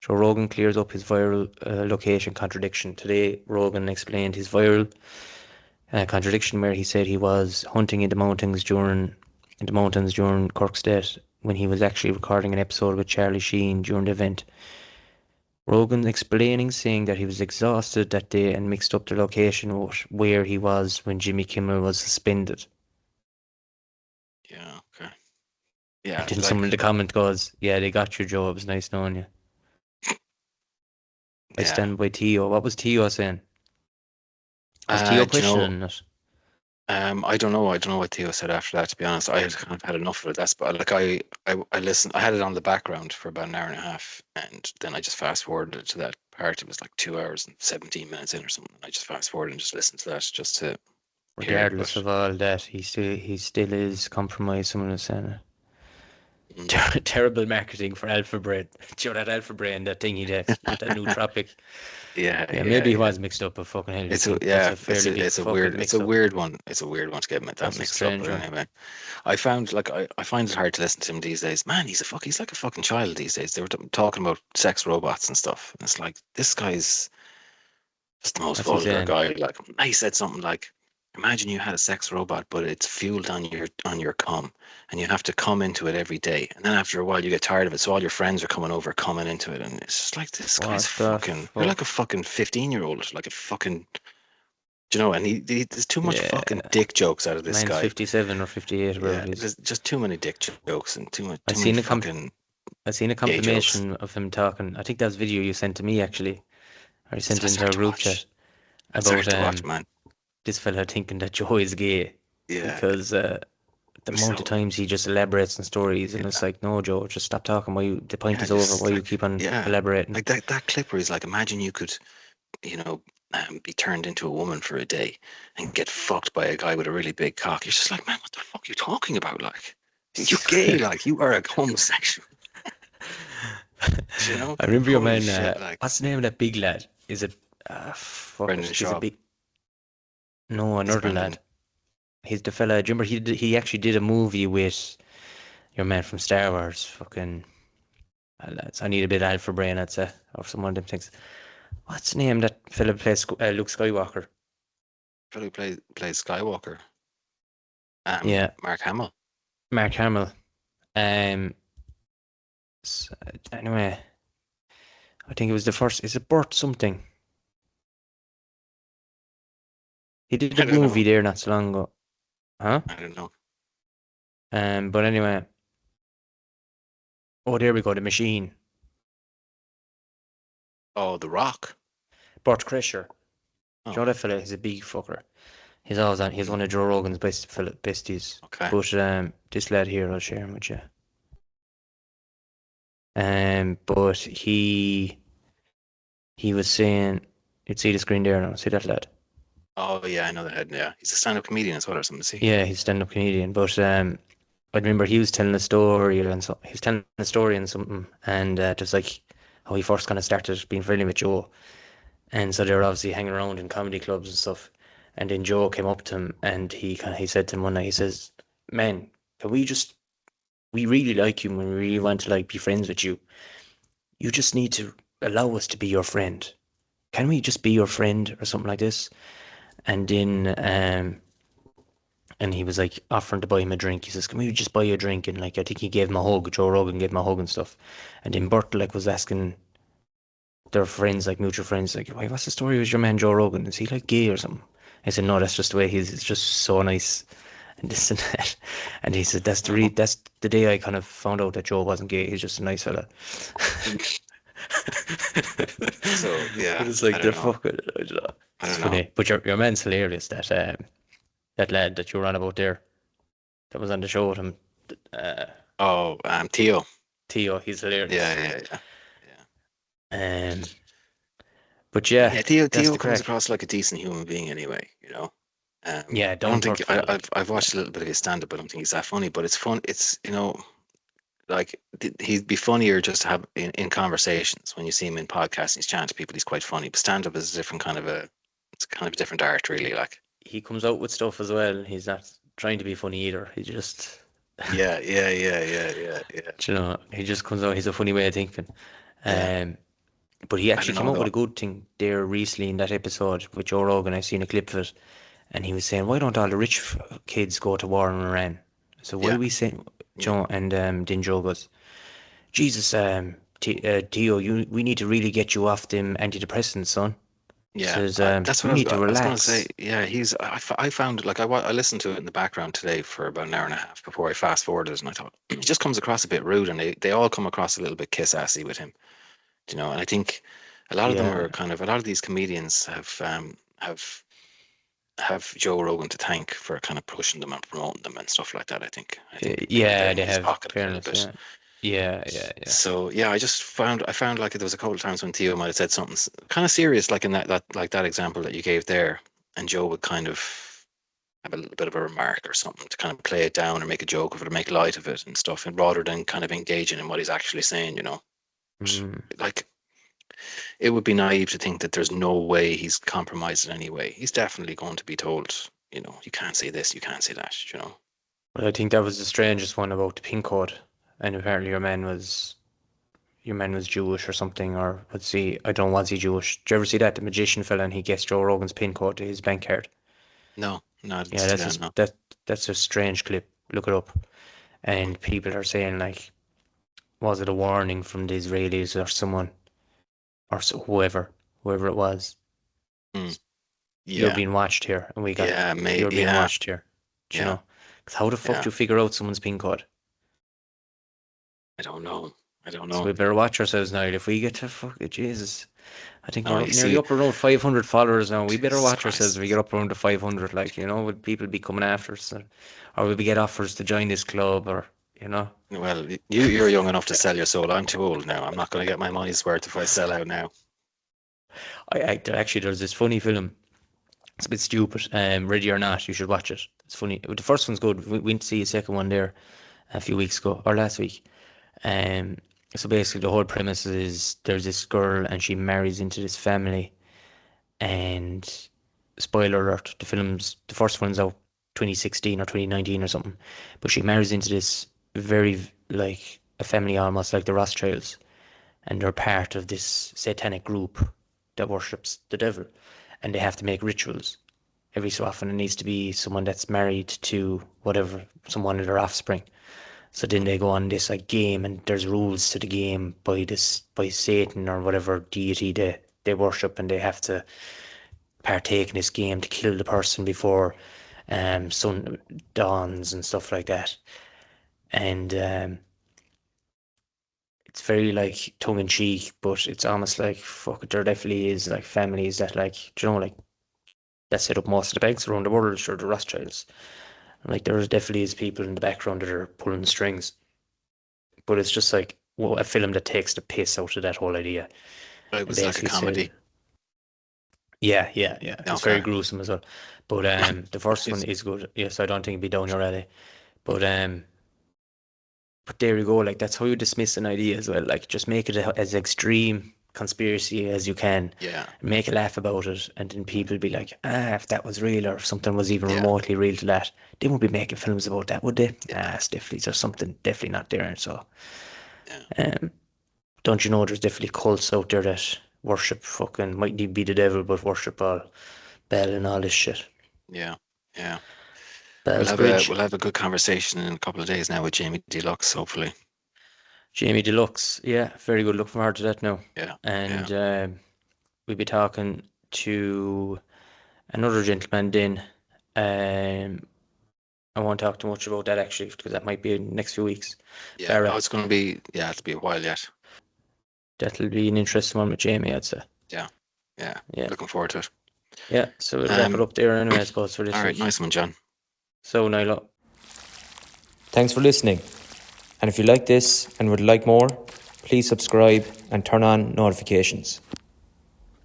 S2: Joe Rogan clears up his viral location contradiction. Today, Rogan explained his viral contradiction, where he said he was hunting in the mountains during Kirk's death, when he was actually recording an episode with Charlie Sheen during the event. Rogan explaining, saying that he was exhausted that day and mixed up the location with where he was when Jimmy Kimmel was suspended.
S3: Yeah, okay. Yeah.
S2: And then someone in the comment goes, "Yeah, they got you, Joe. It was nice knowing you." I stand by Theo. What was Theo saying? Was Theo questioning it?
S3: I don't know. I don't know what Theo said after that, to be honest. I had kind of had enough of it. But like, I listened. I had it on the background for about an hour and a half, and then I just fast forwarded to that part, it was like 2 hours and 17 minutes in or something. I just fast forward and just listened to that just to
S2: regardless of all that, he still is compromised. Someone was saying it. Terrible marketing for Alpha Brain. Do you know that Alpha Brain, that thing he did with that new tropic?
S3: Yeah,
S2: maybe he was mixed up, but fucking hell.
S3: It's a weird one. It's a weird one to get that mixed up. But anyway, I find it hard to listen to him these days. Man, he's like a fucking child these days. They were talking about sex robots and stuff, and it's like, this guy's just the most vulgar guy. Like, he said something like, imagine you had a sex robot, but it's fueled on your cum, and you have to come into it every day. And then after a while, you get tired of it, so all your friends are coming into it, and it's just like, this guy's fucking. You're like a fucking 15-year-old, like a fucking. Do you know? And there's too much fucking dick jokes out of this guy.
S2: 57 or 58, or whatever it is.
S3: There's just too many dick jokes and too much.
S2: I've seen a confirmation of him talking. I think that was video you sent to me, actually, or you sent it into our group chat about this fella thinking that Joe is gay.
S3: Yeah.
S2: Because the amount of times he just elaborates on stories, and it's like, no, Joe, just stop talking. The point is over. Why you keep on elaborating?
S3: Like that clip where he's like, imagine you could, be turned into a woman for a day and get fucked by a guy with a really big cock. You're just like, man, what the fuck are you talking about? Like, you're gay. Like, you are a homosexual. You know?
S2: I remember your man. What's the name of that big lad? Is it
S3: Brendan Shaw?
S2: No, another lad. He's the fella. Do you remember he actually did a movie with your man from Star Wars? Fucking lads. I need a bit of Alpha Brain, I'd say, or some one of them things. What's the name that fella plays Luke Skywalker?
S3: Fella who plays Skywalker. Mark Hamill.
S2: Mark Hamill. So, anyway, I think it was the first. Is it Burt something? He did a movie there not so long ago. Huh?
S3: I don't know.
S2: But anyway. Oh, there we go. The Machine.
S3: Oh, The Rock.
S2: Burt Kreischer. Oh. Do you know that fella? He's a big fucker. He's always on. He's one of Joe Rogan's besties.
S3: Okay.
S2: But this lad here, I'll share him with you. But he was saying, you'd see the screen there now. See that lad?
S3: Oh yeah, I know that. Yeah, he's a stand-up comedian as well, or something. See?
S2: Yeah, he's a stand-up comedian. But I remember he was telling a story, and something, and just like how he first kind of started being friendly with Joe, and so they were obviously hanging around in comedy clubs and stuff. And then Joe came up to him, and he said to him one night, he says, "Man, we really like you, and we really want to be friends with you. You just need to allow us to be your friend. Can we just be your friend," or something like this? And then and he was like offering to buy him a drink. He says, "Can we just buy you a drink?" And I think he gave him a hug. Joe Rogan gave him a hug and stuff. And then Burt was asking their friends, mutual friends, "Why, what's the story with your man Joe Rogan? Is he gay or something?" I said, "No, that's just the way he's just so nice." And this and that. And he said, that's the day I kind of found out that Joe wasn't gay. He's just a nice fella.
S3: So yeah,
S2: it's like they're fucking. It's funny, but your man's hilarious. That lad that you were on about there, that was on the show with him.
S3: Theo.
S2: Theo, he's hilarious.
S3: Yeah.
S2: But yeah,
S3: Theo comes across like a decent human being anyway.
S2: Yeah,
S3: I don't think I've watched a little bit of his stand-up. I don't think he's that funny, but it's fun. It's he'd be funnier just to have in conversations. When you see him in podcasts, he's chatting to people. He's quite funny. But stand-up is a different kind of a different art, really.
S2: He comes out with stuff as well. He's not trying to be funny either. He just
S3: yeah.
S2: You know, he just comes out. He's a funny way of thinking. But he actually came out with a good thing there recently in that episode with Joe Rogan. I've seen a clip of it. And he was saying, why don't all the rich kids go to war in Iran? So why are we saying, Joe? And then Joe goes, Jesus, Theo, we need to really get you off them antidepressants, son.
S3: Yeah,
S2: says,
S3: that's what
S2: you need to relax.
S3: I was going to say. Yeah, I found I listened to it in the background today for about an hour and a half before I fast forwarded, and I thought he just comes across a bit rude, and they all come across a little bit kiss assy with him, And I think a lot of them are a lot of these comedians have Joe Rogan to thank for kind of pushing them and promoting them and stuff like that. I think
S2: they have. Fairness, Yeah.
S3: So yeah, I found like there was a couple of times when Theo might have said something kind of serious, like in that example that you gave there, and Joe would kind of have a little bit of a remark or something to kind of play it down or make a joke of it or make light of it and stuff, and rather than kind of engaging in what he's actually saying, like it would be naive to think that there's no way he's compromised in any way. He's definitely going to be told, you can't say this, you can't say that,
S2: Well, I think that was the strangest one about the pin code, and apparently your man was Jewish or something, or was he? I don't know, was he Jewish? Did you ever see that, the magician fella, and he guessed Joe Rogan's pin code to his bank card?
S3: No, I didn't
S2: Yeah,
S3: see that, no.
S2: that's a strange clip. Look it up. And people are saying, like, was it a warning from the Israelis or someone, or whoever it was?
S3: Yeah.
S2: You're being watched here, and we got you're being watched here. Do you know? 'Cause how the fuck do you figure out someone's pin code?
S3: I don't know.
S2: So we better watch ourselves now. If we get to Jesus, I think we're
S3: nearly
S2: up around 500 followers now. We better watch ourselves if we get up around the 500. Like, will people be coming after us, or will we get offers to join this club, or
S3: Well, you're young enough to sell your soul. I'm too old now. I'm not going to get my money's worth if I sell out now.
S2: Actually, there's this funny film. It's a bit stupid. Ready or Not, you should watch it. It's funny. The first one's good. We went to see a second one there a few weeks ago, or last week. So basically the whole premise is there's this girl and she marries into this family, and spoiler alert, the first one's out 2016 or 2019 or something, but she marries into this very, like, a family almost like the Rothschilds, and they're part of this satanic group that worships the devil, and they have to make rituals every so often. It needs to be someone that's married to someone of their offspring. So then they go on this, like, game, and there's rules to the game by Satan or whatever deity they worship, and they have to partake in this game to kill the person before sun dawns and stuff like that. And it's very, like, tongue in cheek, but it's almost like, fuck it, there definitely is, like, families that, like, like, that set up most of the banks around the world, sure, the Rothschilds. Like, there definitely is people in the background that are pulling the strings, but it's just like a film that takes the piss out of that whole idea.
S3: It was like a comedy.
S2: Yeah. It's very gruesome as well. But the first one is good. Yes, I don't think it'd be down your alley. But there you go. Like, that's how you dismiss an idea as well. Like, just make it as extreme conspiracy as you can.
S3: Yeah.
S2: Make a laugh about it, and then people be like, if that was real, or if something was even remotely real to that, they won't be making films about that, would they? It's definitely, there's something definitely not there. And so don't you know, there's definitely cults out there that worship might need be the devil, but worship all Bell and all this shit.
S3: Yeah.
S2: We'll
S3: have a good conversation in a couple of days now with Jamie Deluxe, hopefully.
S2: Jamie Deluxe, yeah, very good. Looking forward to that now.
S3: Yeah.
S2: And we'll be talking to another gentleman then. I won't talk too much about that, actually, because that might be in the next few weeks.
S3: Yeah, it's going to be, it'll be a while yet.
S2: That'll be an interesting one with Jamie, I'd say.
S3: Yeah. Looking forward to it.
S2: Yeah, so we'll wrap it up there anyway, I suppose, for this
S3: all right,
S2: week.
S3: nice one, John.
S2: So, Nilo, thanks for listening. And if you like this and would like more, please subscribe and turn on notifications.